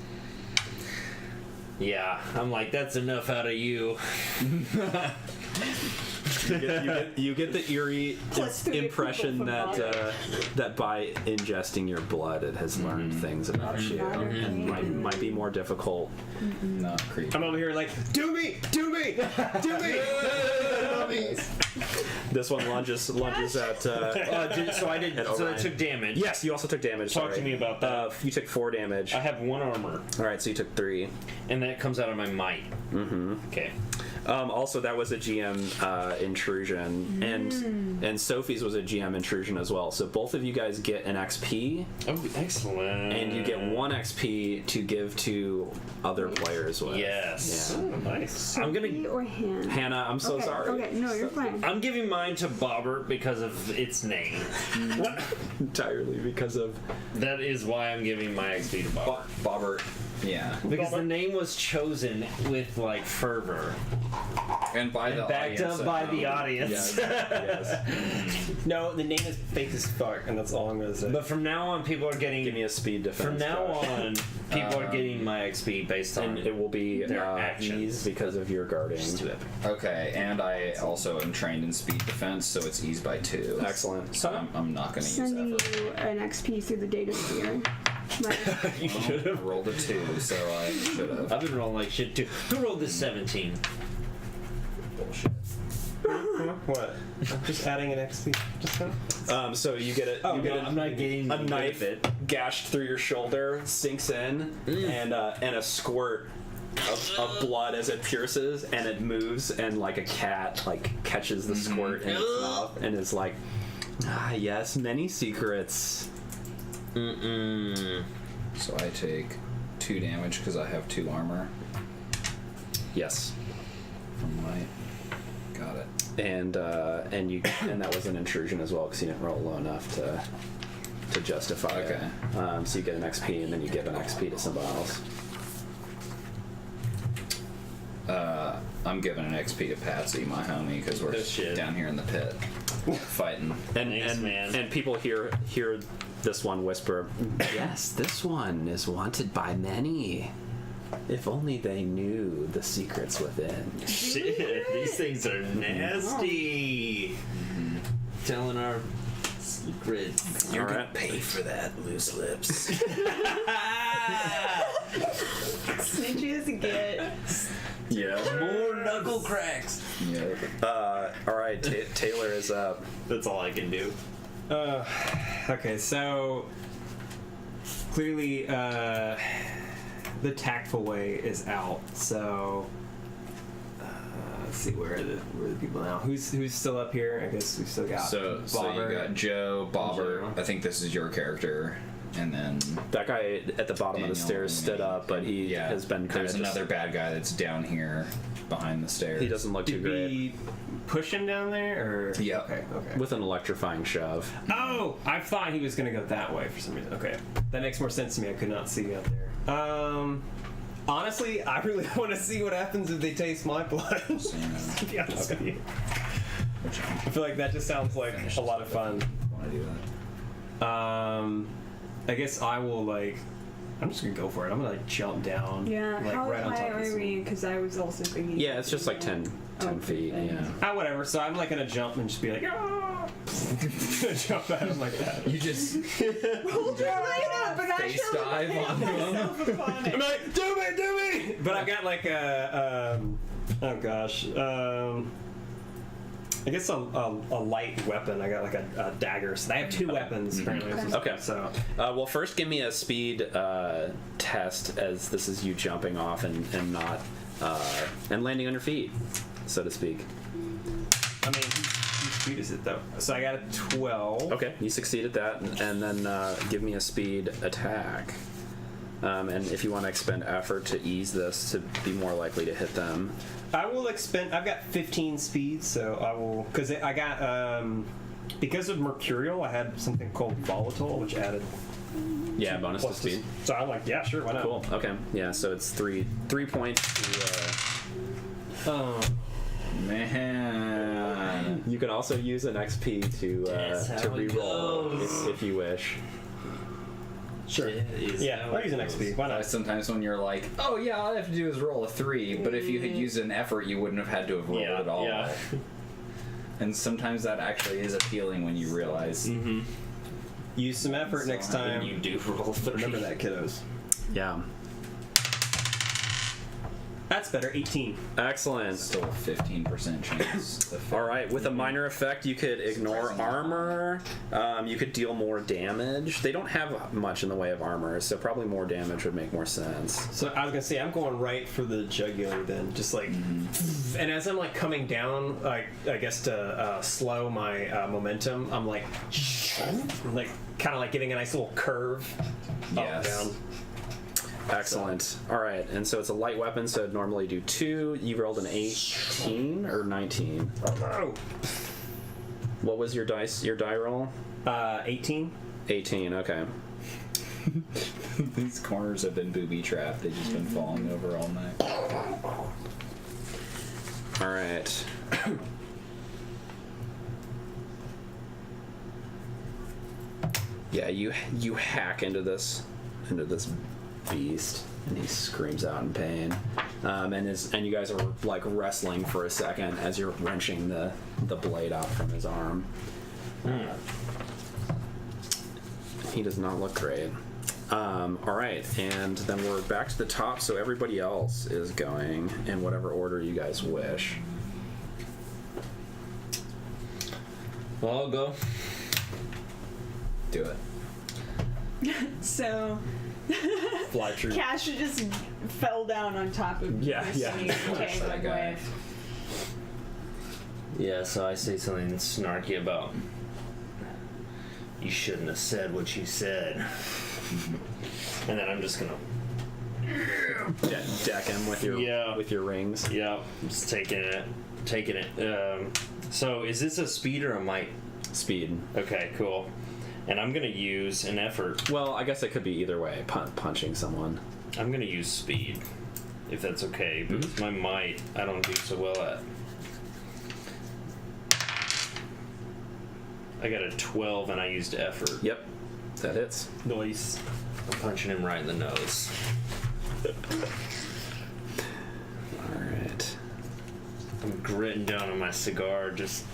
Yeah, I'm like, that's enough out of you. You get the eerie Plus 3 impression approval that from Bob. that by ingesting your blood, it has learned things about you, and might be more difficult. Not creepy. I'm over here like, do me, do me, do me. This one lunges at. So I did. And So I Orion. took damage. Yes, you also took damage. Talk to sorry. me about that. You took 4 damage. I have 1 armor, All right, so you took 3. and that comes out of my might. Mm-hmm. Okay. Also, that was a GM intrusion, and Sophie's was a GM intrusion as well. So both of you guys get an XP, Oh, excellent. and you get 1 XP to give to other players with. Yes. Yeah. Oh, nice. Sophie I'm gonna. or hand. Hannah, I'm so okay, sorry. Okay, no, you're fine. I'm giving mine to Bobbert because of its name. Entirely because of. That is why I'm giving my XP to Bobbert. Bobbert. Yeah. Because the name was chosen with like fervor, And by the backed audience up by at the home. audience. Yes. No, the name is fake as fuck, and that's all I'm gonna say. But from now on, people are getting. Give me a speed defense. From now Josh. on, people are getting my XP based on. And it will be their actions. ease because of your guarding. Just do it. Okay, and I also am trained in speed defense, so it's ease by 2. Excellent. So I'm not going to use Sending effort. you an XP through the data sphere. Right. You should I have. rolled a 2, so I should have. I've been rolling like shit too. Who rolled this 17? Bullshit. What? I'm just adding an XP. Just now? So you get a you get I'm not getting a the knife benefit. gashed through your shoulder, sinks in, and a squirt of blood as it pierces, and it moves, and like a cat like catches the squirt in its mouth and is like, ah yes, many secrets. So I take 2 damage because I have 2 armor Yes. from my. Got it. And that was an intrusion as well because you didn't roll low enough to justify Okay. it. So you get an XP and then you give an XP to somebody else. I'm giving an XP to Patsy, my homie, because we're Oh, shit. down here in the pit fighting. Thanks, man. And people hear this one whisper, yes, this one is wanted by many. If only they knew the secrets within. Shit, these things are nasty. Telling our secrets. You're All gonna right. pay for that, loose lips. Snitches get. Yeah. More knuckle cracks. Yeah. All right, Taylor is up. That's all I can do. Okay, so clearly the tactful way is out. So let's see where are the people now? Who's still up here? I guess we still got So Bobber. you got Joe, Bobber. Joe. I think this is your character, and then That guy at the bottom of the Daniel stairs stood up, but he yeah, has been kind There's of another bad guy that's down here behind the stairs. He doesn't look too Did great. we push him down there, or Yeah. Okay. With an electrifying shove. Oh, I thought he was gonna go that way for some reason. Okay, that makes more sense to me. I could not see out there. Honestly, I really want to see what happens if they taste my blood. To be honest with you, I feel like that just sounds like a lot of fun. Want to do that? I guess I will like. I'm just gonna go for it. I'm gonna like jump down. Yeah, like how right on high top of are this we? one. Because I was also thinking. Yeah, it's just like 10 feet. Okay. Yeah. Ah, whatever. So I'm like gonna jump and just be like, ah! Jump at him like that. You just Hold your leg up, but face dive onto him. I'm like, do me! But I got like a, oh gosh, I guess a light weapon. I got like a dagger. So they have 2 weapons apparently. Okay. So Well, first give me a speed test, as this is you jumping off and not and landing on your feet, so to speak. I mean, whose speed is it though? So I got a 12. Okay, you succeeded that, and then give me a speed attack. And if you want to expend effort to ease this to be more likely to hit them. I will expend. I've got 15 speed, so I will because I got because of mercurial. I had something called volatile, which added Yeah, bonus to plus speed. So I'm like, yeah, sure, why not? Cool. Okay. Yeah. So it's three points. Man. You can also use an XP to That's how it reroll goes. if you wish. Sure. Yeah, I'll use an XP. Why not? Sometimes when you're like, oh yeah, all I have to do is roll a 3, but if you had used an effort, you wouldn't have had to have rolled Yeah, at all. yeah. And sometimes that actually is appealing when you realize. Use some effort next time. You do roll 30. Remember that, kiddos. Yeah. That's better. 18. Excellent. Still a 15% chance. All right, with a minor effect, you could ignore Surprisingly. armor. You could deal more damage. They don't have much in the way of armor, so probably more damage would make more sense. So I was gonna say I'm going right for the jugular then, just like, and as I'm like coming down, I guess to slow my momentum, I'm like kind of like getting a nice little curve up and Yes. down. Excellent. All right, and so it's a light weapon, so it'd normally do 2. You rolled an 18 or 19. Oh, What was your die roll? 18. 18. Okay. These corners have been booby trapped. They've just been falling over all night. All right. Yeah, you hack into this beast, and he screams out in pain. And you guys are like wrestling for a second as you're wrenching the blade out from his arm. He does not look great. All right, and then we're back to the top. So everybody else is going in whatever order you guys wish. Well, I'll go. Do it. So Fly tree. Cash just fell down on top of Yeah, this yeah. and he tangled That guy. with. Yeah, so I say something snarky about you shouldn't have said what you said. And then I'm just gonna Deck him with your rings. yeah, just taking it. So is this a speed or a might? Speed. Okay, cool. And I'm gonna use an effort. Well, I guess it could be either way. Punching someone. I'm gonna use speed, if that's okay. Because my might, I don't do so well at. I got a 12 and I used effort. Yep, that hits. Noise. I'm punching him right in the nose. All right. I'm gritting down on my cigar, just.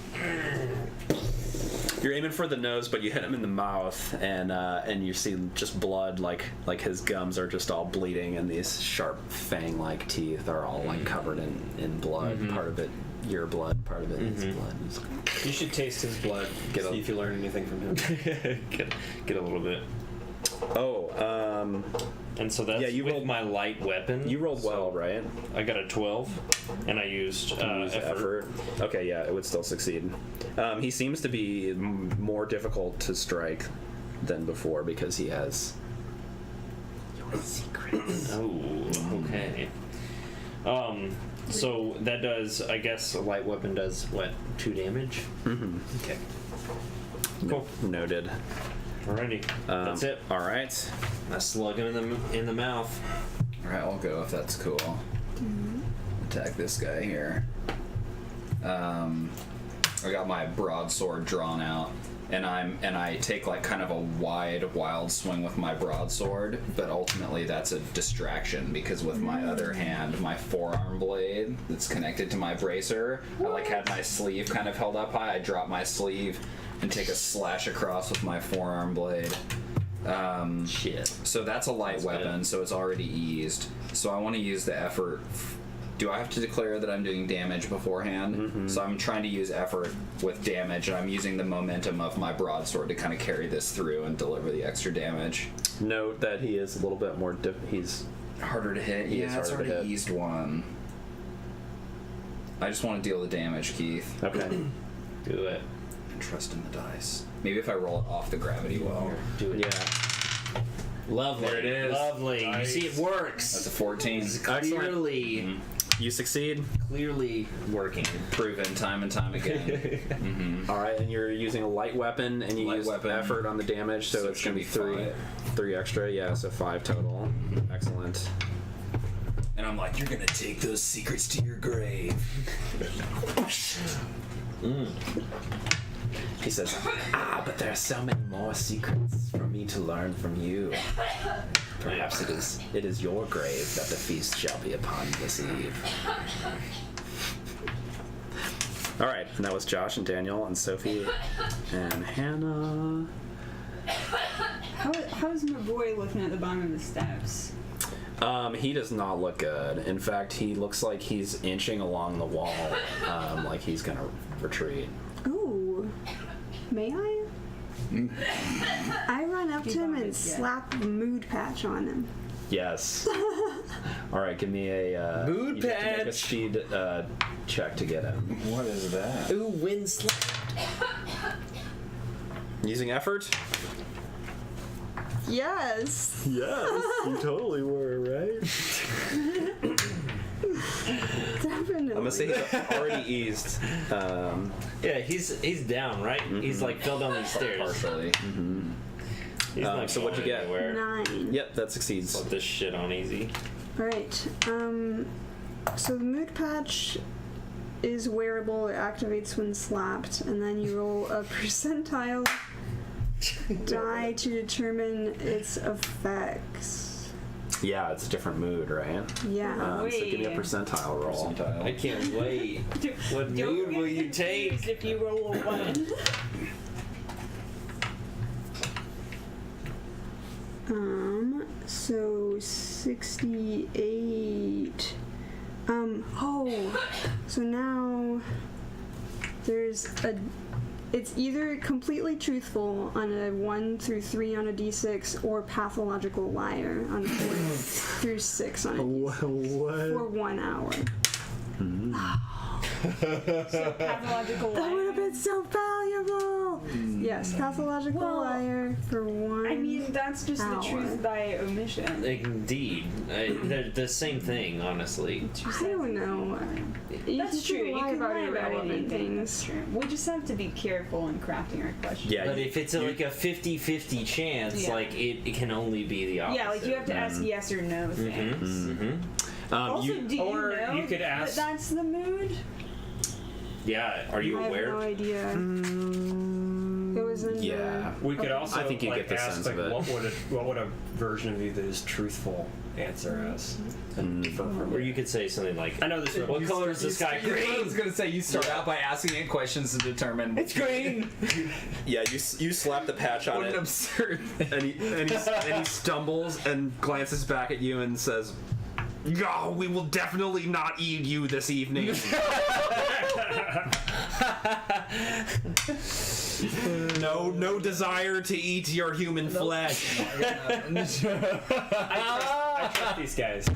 You're aiming for the nose, but you hit him in the mouth, and you see just blood, like his gums are just all bleeding, and these sharp fang-like teeth are all like covered in blood. Part of it your blood, part of it is blood. You should taste his blood. See if you learn anything from him. get a little bit. Oh, And so that's Yeah, you with rolled- my light weapon. you rolled well, right? I got a 12, and I used Use effort. Okay, yeah, it would still succeed. He seems to be more difficult to strike than before because he has your secrets. Oh, okay. So that does, I guess, a light weapon does what, 2 damage? Mm-hmm. Okay. Cool. Noted. Alrighty. That's it. All right. I slug him in the mouth. Alright, I'll go if that's cool. Attack this guy here. I got my broadsword drawn out, and I take like kind of a wide, wild swing with my broadsword, but ultimately that's a distraction because with my other hand, my forearm blade that's connected to my bracer, I like had my sleeve kind of held up high. I drop my sleeve and take a slash across with my forearm blade. Shit. So that's a light weapon, good. so it's already eased. So I want to use the effort. Do I have to declare that I'm doing damage beforehand? So I'm trying to use effort with damage, and I'm using the momentum of my broadsword to kind of carry this through and deliver the extra damage. Note that he is a little bit more. He's Harder to hit? He is Yeah, it's harder to already hit. eased one. I just want to deal the damage, Keith. okay. Do it. And trust in the dice. Maybe if I roll it off the gravity well. Do it. Yeah. Lovely. There it is. Lovely. Nice. You see, it works. That's a 14. It's clearly, You succeed. clearly working. Proven time and time again. All right, and you're using a light weapon, and you Light use weapon. effort on the damage, so So it's it gonna be should be 3 extra. Yeah, so 5 total. Excellent. And I'm like, you're gonna take those secrets to your grave. He says, but there are so many more secrets for me to learn from you. Perhaps it is your grave that the feast shall be upon this eve. All right, and that was Josh and Daniel and Sophie and Hannah. How's my boy looking at the bottom of the steps? He does not look good. In fact, he looks like he's inching along the wall, like he's gonna retreat. Ooh. May I? I run up to him and slap a mood patch on him. Yes. All right, give me a Mood you have to make a patch. speed check to get him. What is that? Ooh, wind slap. Using effort? Yes. Yes, you totally were, right? Definitely. I'm gonna say he's already eased. Yeah, he's down, right? He's like fell down these stairs. Partially. He's not so what'd you going get? anywhere. 9. Yep, that succeeds. Put this shit on easy. Alright. So the mood patch is wearable. It activates when slapped, and then you roll a percentile die to determine its effects. Yeah, it's a different mood, right? Yeah. So give me a percentile roll. I can't wait. What mood will you take? If you roll a 1. So 68. So now there's it's either completely truthful on a 1 through 3 on a d6 or pathological liar on 4 through 6 on a d6 for 1 hour. So pathological That would have liar. been so valuable! Yes, pathological Well, liar for 1 I mean, that's just hour. the truth by omission. Indeed. They're the same thing, honestly. I don't know. You That's can true. You lie can about lie about irrelevant anything. things. That's true. We just have to be careful in crafting our questions. Yeah, But if it's like a 50-50 chance, Yeah. like it can only be the opposite. Yeah, like you have to ask yes or no things. Also, do you Or know you could ask- that that's the mood? Yeah, are you I have aware? no idea. It was in yeah. We could also I think you like, get the ask sense like, of it. what would a version of you that is truthful answer us? And differ from Or you could say something like, I know this. "What color is the sky? I Green." was gonna say you start out by asking it questions to determine. It's green. Yeah, you slap the patch on What an it, absurd thing. and he stumbles and glances back at you and says, "No, we will definitely not eat you this evening." No desire to eat your human flesh. I trust these guys.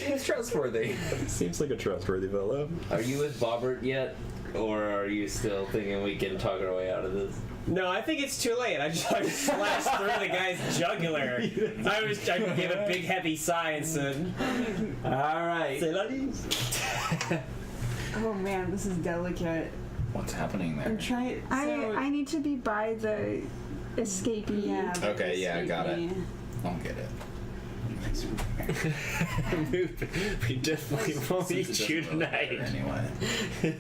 It's trustworthy. Seems like a trustworthy fellow. Are you with Bobbert yet? Or are you still thinking we can talk our way out of this? No, I think it's too late. I just slashed through the guy's jugular. I gave a big heavy sigh and said, All right. "C'est la vie." Oh man, this is delicate. What's happening there? I'm trying. I need to be by the escapee. Yeah. but Okay, yeah, I got it. escape me. I'll get it. We definitely won't Since it eat doesn't you really matter tonight. Anyway.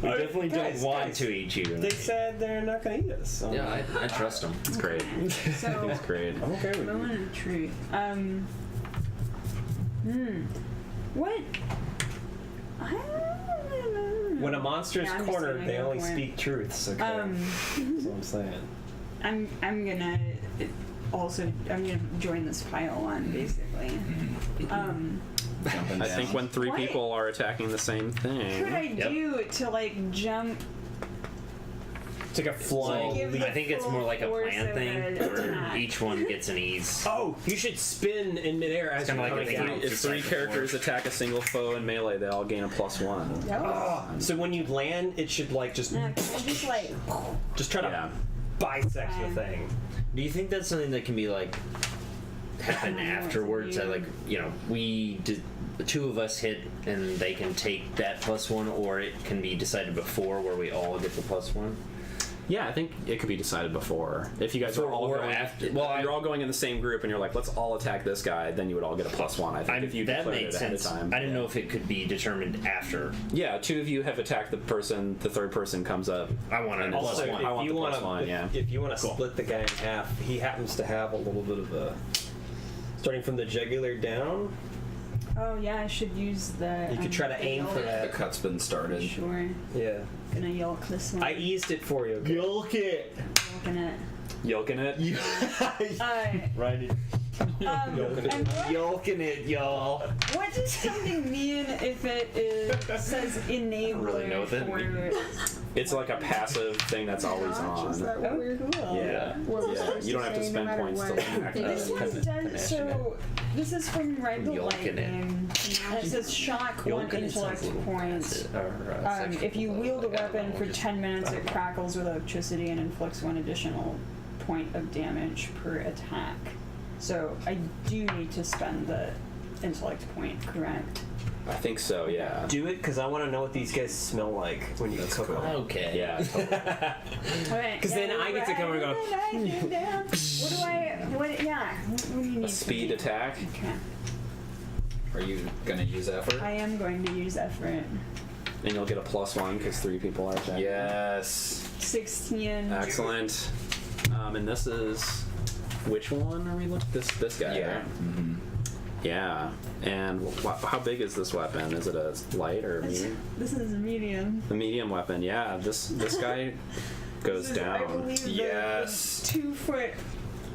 We definitely Guys, don't want guys. to eat you They tonight. said they're not going to eat us. So. Yeah, I trust them. It's great. So, It's great. I'm okay with it. moment of truth. What? When a monster's Yeah, I'm just cornered, saying, they I got a only point. speak truths. Okay. That's what I'm saying. I'm gonna join this pile on basically. Jumping I down. think when 3 What? people are attacking the same What could I thing. do to like jump? It's like a flying give leap. I think it's more like a Force plan of thing an where attack. each one gets an ease. Oh, you should spin in midair as kinda you're like a coming thing. down. If 3 characters attack a single foe in melee, they all gain a +1. So when you land, it should like just I'll just like try to Yeah. bisect the thing. Do you think that's something that can be like happen I don't know what to afterwards? do. That like the 2 of us hit and they can take that +1, or it can be decided before where we all get the +1. Yeah, I think it could be decided before. If you guys are all Or going, after- well, you're all going in the same group, and you're like, let's all attack this guy. Then you would all get a +1. I think if you that declared made it ahead sense. of time. I didn't know if it could be determined after. Yeah, 2 of you have attacked the person. The 3rd person comes up. I want And a it's Also, +1. I want if the you want +1, yeah. if you want to split the guy in half, he happens to have a little bit of a starting from the jugular down. Oh yeah, I should use the. You could try to the aim for yolk. The that. cut's been started. Sure. Yeah. Gonna yolk this one. I eased it for you. Okay? Yolk it. Yolking it. Yolking it? Right. And Yolking it, y'all. what does something mean if it says enable really know what that for? It's like a passive thing that's always Is on. that what we're Cool. Yeah. what we're Yeah, supposed you don't have to say, no spend matter points what? to act This one does so. This is from Ride the Yolking it. Lightning. And it says shock one Yolking it sounds intellect a little point. passive, or, sexual, If you but, wield a like, I don't weapon know, for just 10 minutes, it fucking- crackles with electricity and inflicts one additional point of damage per attack. So I do need to spend the intellect point, correct? I think so, yeah. Do it because I want to know what these guys smell like when you cook them. Okay. Yeah, totally. Because then I get to come and go. What do I? What? Yeah. What do you need? A speed attack. Okay. Are you gonna use effort? I am going to use effort. And you'll get a +1 because 3 people are attacking. Yes. 16. Excellent. And this is which one are we looking? This guy. Yeah. Right? Mm-hmm. Yeah. And how big is this weapon? Is it a light or a medium? This is a medium. A medium weapon. Yeah. This guy goes This is, I down. believe, Yes. the 2 foot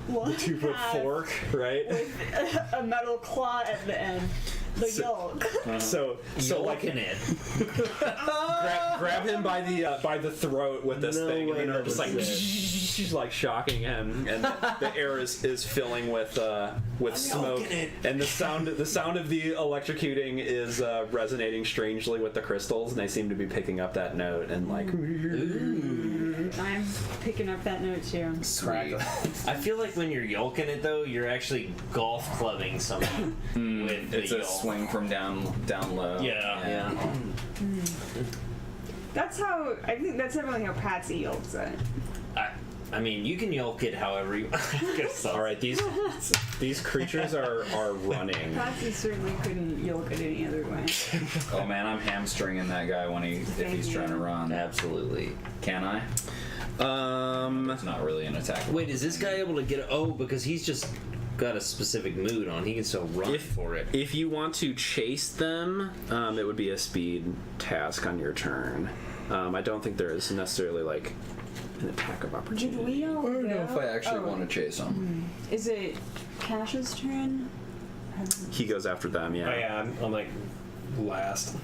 long 2 foot half fork, right? with a metal claw at the end. The yolk. So like Yolking it. grab him by the throat with this No thing, way and then that just like was she's like shocking him, and the air is filling with smoke, yolking it. and the sound of the electrocuting is resonating strangely with the crystals, and they seem to be picking up that note and like. I'm picking up that note too. Sweet. I feel like when you're yolking it though, you're actually golf clubbing someone with the It's a yolk. swing from down low. Yeah. That's how, I think that's definitely how Patsy yolks it. I mean, you can yolk it however you want. All right, these creatures are running. Patsy certainly couldn't yolk it any other way. Oh man, I'm hamstringing that guy if he's trying to run. Absolutely. Can I? It's not really an attack. Wait, is this guy able to get? Oh, because he's just got a specific mood on. He can still run for it. If you want to chase them, it would be a speed task on your turn. I don't think there is necessarily like an attack of opportunity. Did we all I don't know go? if I actually Oh. want to chase him. Is it Cash's turn? He goes after them, yeah. Oh yeah, I'm like last.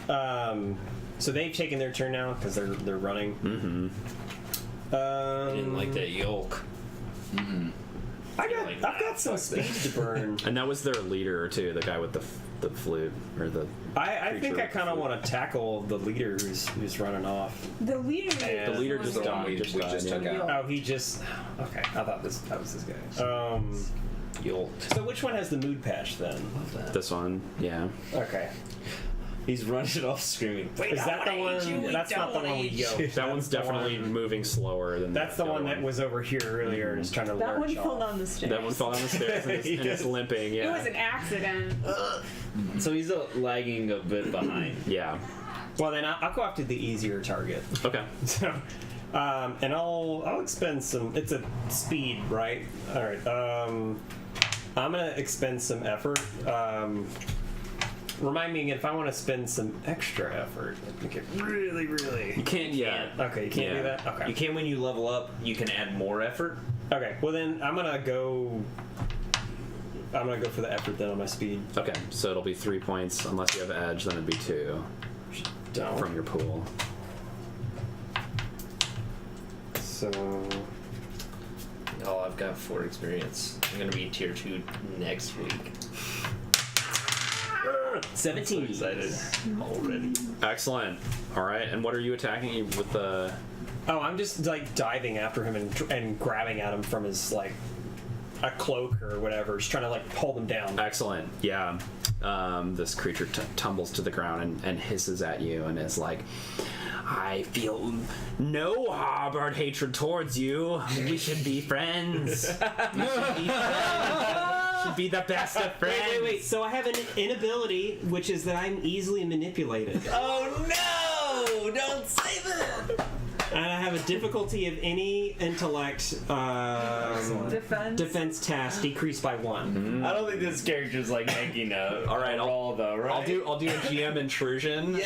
So they've taken their turn now because they're running. Mm-hmm. I didn't like that yolk. I've got some speed to burn. And that was their leader too, the guy with the flute or the. I think creature I kind of with want to tackle the leader who's running off. The leader. The leader just The one died. we just took died, out. Oh, he just. Okay, I thought that was this guy. Yolked. So which one has the mood patch then? Love that. This one, yeah. Okay. He's running off screaming. Is that the one? That's not the one we yoked. That one's definitely moving slower than. That's the one that was over here earlier and is trying to That one lurch fell off. down the stairs. That one fell down the stairs and it's limping. It Yeah. was an accident. So he's lagging a bit behind. Yeah. Well, then I'll go after the easier target. Okay. So, and I'll expend some. It's a speed, right? All right. I'm gonna expend some effort. Remind me again if I want to spend some extra effort. Make it really. You can't yet. Okay, you can't Yeah. do that. Okay. You can when you level up. You can add more effort. Okay. Well, then I'm gonna go for the effort then on my speed. Okay, so it'll be 3 points unless you have edge. Then it'd be 2 Don't. from your pool. So. Oh, I've got 4 experience. I'm gonna be tier 2 next week. 17. So excited already. Excellent. All right, and what are you attacking with the? Oh, I'm just like diving after him and grabbing at him from his like a cloak or whatever, just trying to like hold him down. Excellent. Yeah. This creature tumbles to the ground and hisses at you and is like, I feel no harbored hatred towards you. We should be friends. We should be friends. Should be the best of friends. Wait. So I have an inability, which is that I'm easily manipulated. Oh no! Don't say that. And I have have a difficulty of any intellect defense task decreased by 1. I don't think this character's like making a roll though, right? I'll do a GM intrusion.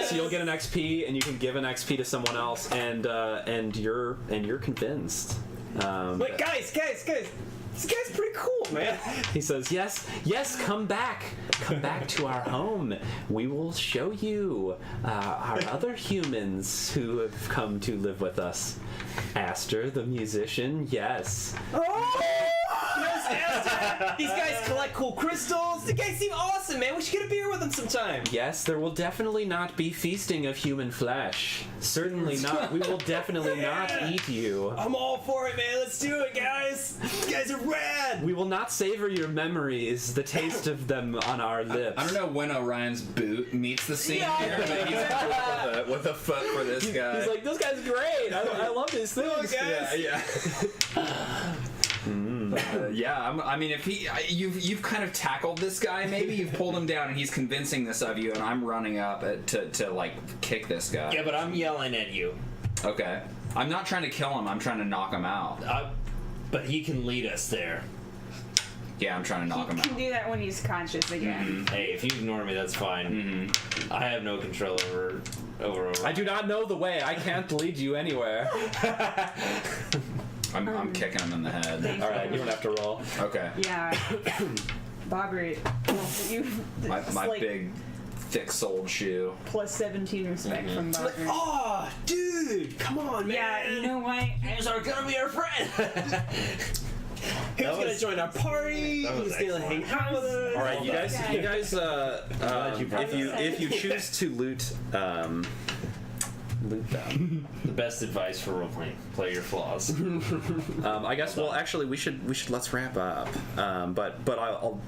So you'll get an XP, and you can give an XP to someone else, and you're convinced. Wait, guys! This guy's pretty cool, man. He says, yes, come back to our home. We will show you our other humans who have come to live with us. Aster, the musician, yes. Oh! Aster! These guys collect cool crystals. The guys seem awesome, man. We should get a beer with them sometime. Yes, there will definitely not be feasting of human flesh. Certainly not. We will definitely not eat you. I'm all for it, man. Let's do it, guys. You guys are rad. We will not savor your memories, the taste of them on our lips. I don't know when Orion's boot meets the scene here, but he's with a foot for this guy. He's like, this guy's great. I love his things. Yeah. I mean, if you've kind of tackled this guy, maybe you've pulled him down, and he's convincing this of you, and I'm running up to like kick this guy. Yeah, but I'm yelling at you. Okay, I'm not trying to kill him. I'm trying to knock him out. But he can lead us there. Yeah, I'm trying to knock him He can out. do that when he's conscious again. Hey, if you ignore me, that's fine. I have no control over. I do not know the way. I can't lead you anywhere. I'm kicking him in the head. All right, you don't have to roll. Okay. Yeah. Boggart, My big, thick-soled shoe. plus 17 respect from Boggart. Oh, dude, come on, man. Yeah, you know what? You are gonna be our friend. Who's gonna join our party? Who's gonna hang out with us? All right, you guys. If you choose to loot them. The best advice for role playing: play your flaws. I guess. Well, actually, we should let's wrap up. But I'll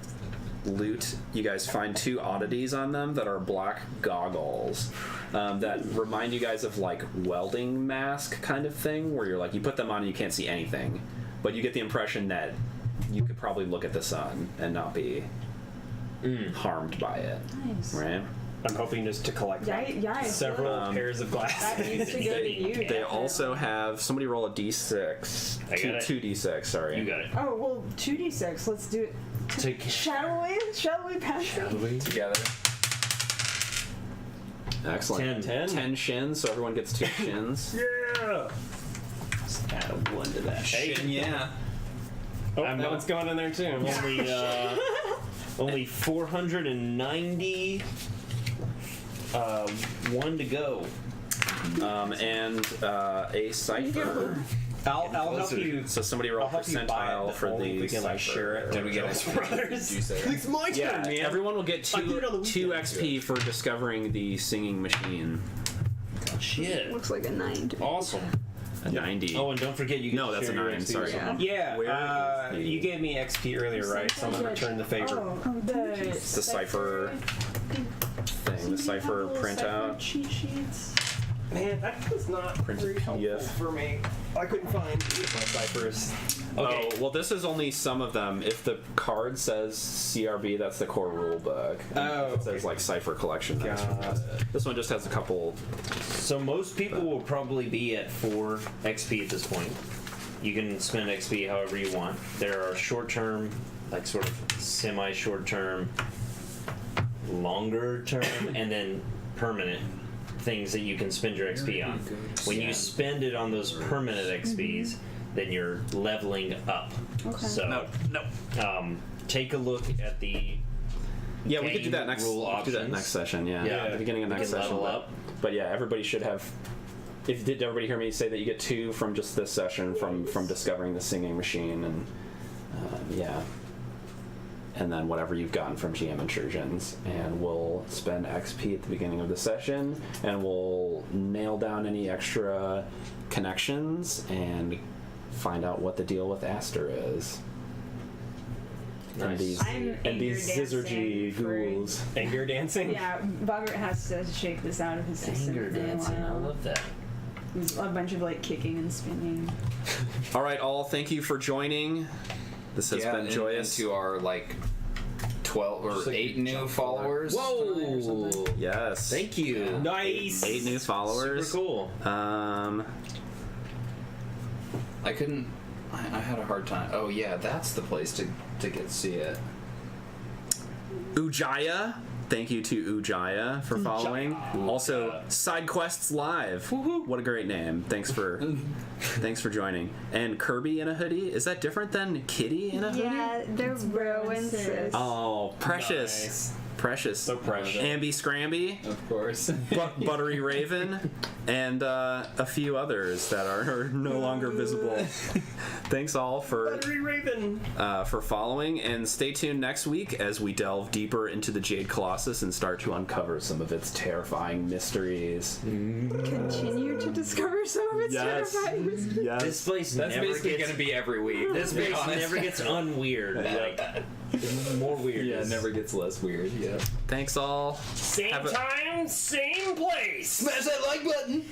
loot. You guys find 2 oddities on them that are black goggles that remind you guys of like welding mask kind of thing, where you're like you put them on and you can't see anything, but you get the impression that you could probably look at the sun and not be harmed by it. Nice. Right? I'm hoping just to collect several pairs of glasses. That needs to go to you. They also have somebody roll a d6. I got it. 2d6. Sorry. You got it. Oh, well, 2d6. Let's do it. Shall we, Patrick? Together. Excellent. 10. shins, so everyone gets 2 shins. Yeah. Just add a 1 to that. Shin, yeah. Oh, that one's going in there too. Only 490. 1 to go. And a cipher. I'll help you. So somebody roll I'll help you buy percentile it, for only the if we can, like, cipher. share it. Did we get Jonas it? Brothers. Did you say that? It's my Yeah, turn, man. everyone will get I did it on the 2 weekend. XP for discovering the singing machine. Shit. Looks like a 9 to me. Awesome. A 90. Oh, and don't forget you. Get No, to that's share a your 9, XP sorry. with someone. Yeah. Where is the- You gave me XP earlier, right? So I'm gonna return the favor. It's the cipher thing, the cipher printout. Cheat sheets. Man, that was not very helpful PDF. for me. I couldn't find my ciphers. Okay. Oh, well, this is only some of them. If the card says CRB, that's the core rule book. Oh, If it says like cipher collection. That's Got it. this one just has a couple. So most people will probably be at 4 XP at this point. You can spend XP however you want. There are short-term, like sort of semi-short-term, longer-term, and then permanent things that you can spend your XP on. When you spend it on those permanent XPs, then you're leveling up. Okay. So take a look at the Yeah, we could do that next. rule We'll do that options. next session. Yeah, Yeah. at the beginning of We next can session. level but- up. But yeah, everybody should have. Did everybody hear me say that you get 2 from just this session from discovering the singing machine and yeah, and then whatever you've gotten from GM intrusions, and we'll spend XP at the beginning of the session, and we'll nail down any extra connections and find out what the deal with Aster is. And Nice. these I'm Zizergy dancing for- ghouls. Anger dancing? Yeah, Boggart has to shake this out of his system. Anger for a dancing. I while. love that. There's a bunch of like kicking and spinning. All right, all. Thank you for joining. This has been joyous. And to our 12 or 8 new followers. Whoa! Yes. Thank you. Nice. 8 new followers. Super cool. I couldn't. I had a hard time. Oh yeah, that's the place to get to see it. Ujaya. Thank you to Ujaya for following. Also, Side Quests Live. What a great name. Thanks for joining. And Kirby in a hoodie. Is that different than Kitty in a hoodie? Yeah, they're bro and sis. Oh, precious. Nice. Precious. So precious. Amby Scramby, Of course. Buttery Raven, and a few others that are no longer visible. Thanks all for Buttery Raven. for following, and stay tuned next week as we delve deeper into the Jade Colossus and start to uncover some of its terrifying mysteries. Continue to discover some of its terrifying mysteries. Yes. This place That's never basically gets. going to be every week. This to be place honest. never gets unweird. Like, more weird. Yeah, it never gets less weird. Yeah. Thanks all. Same Have a- time, same place. Smash that like button.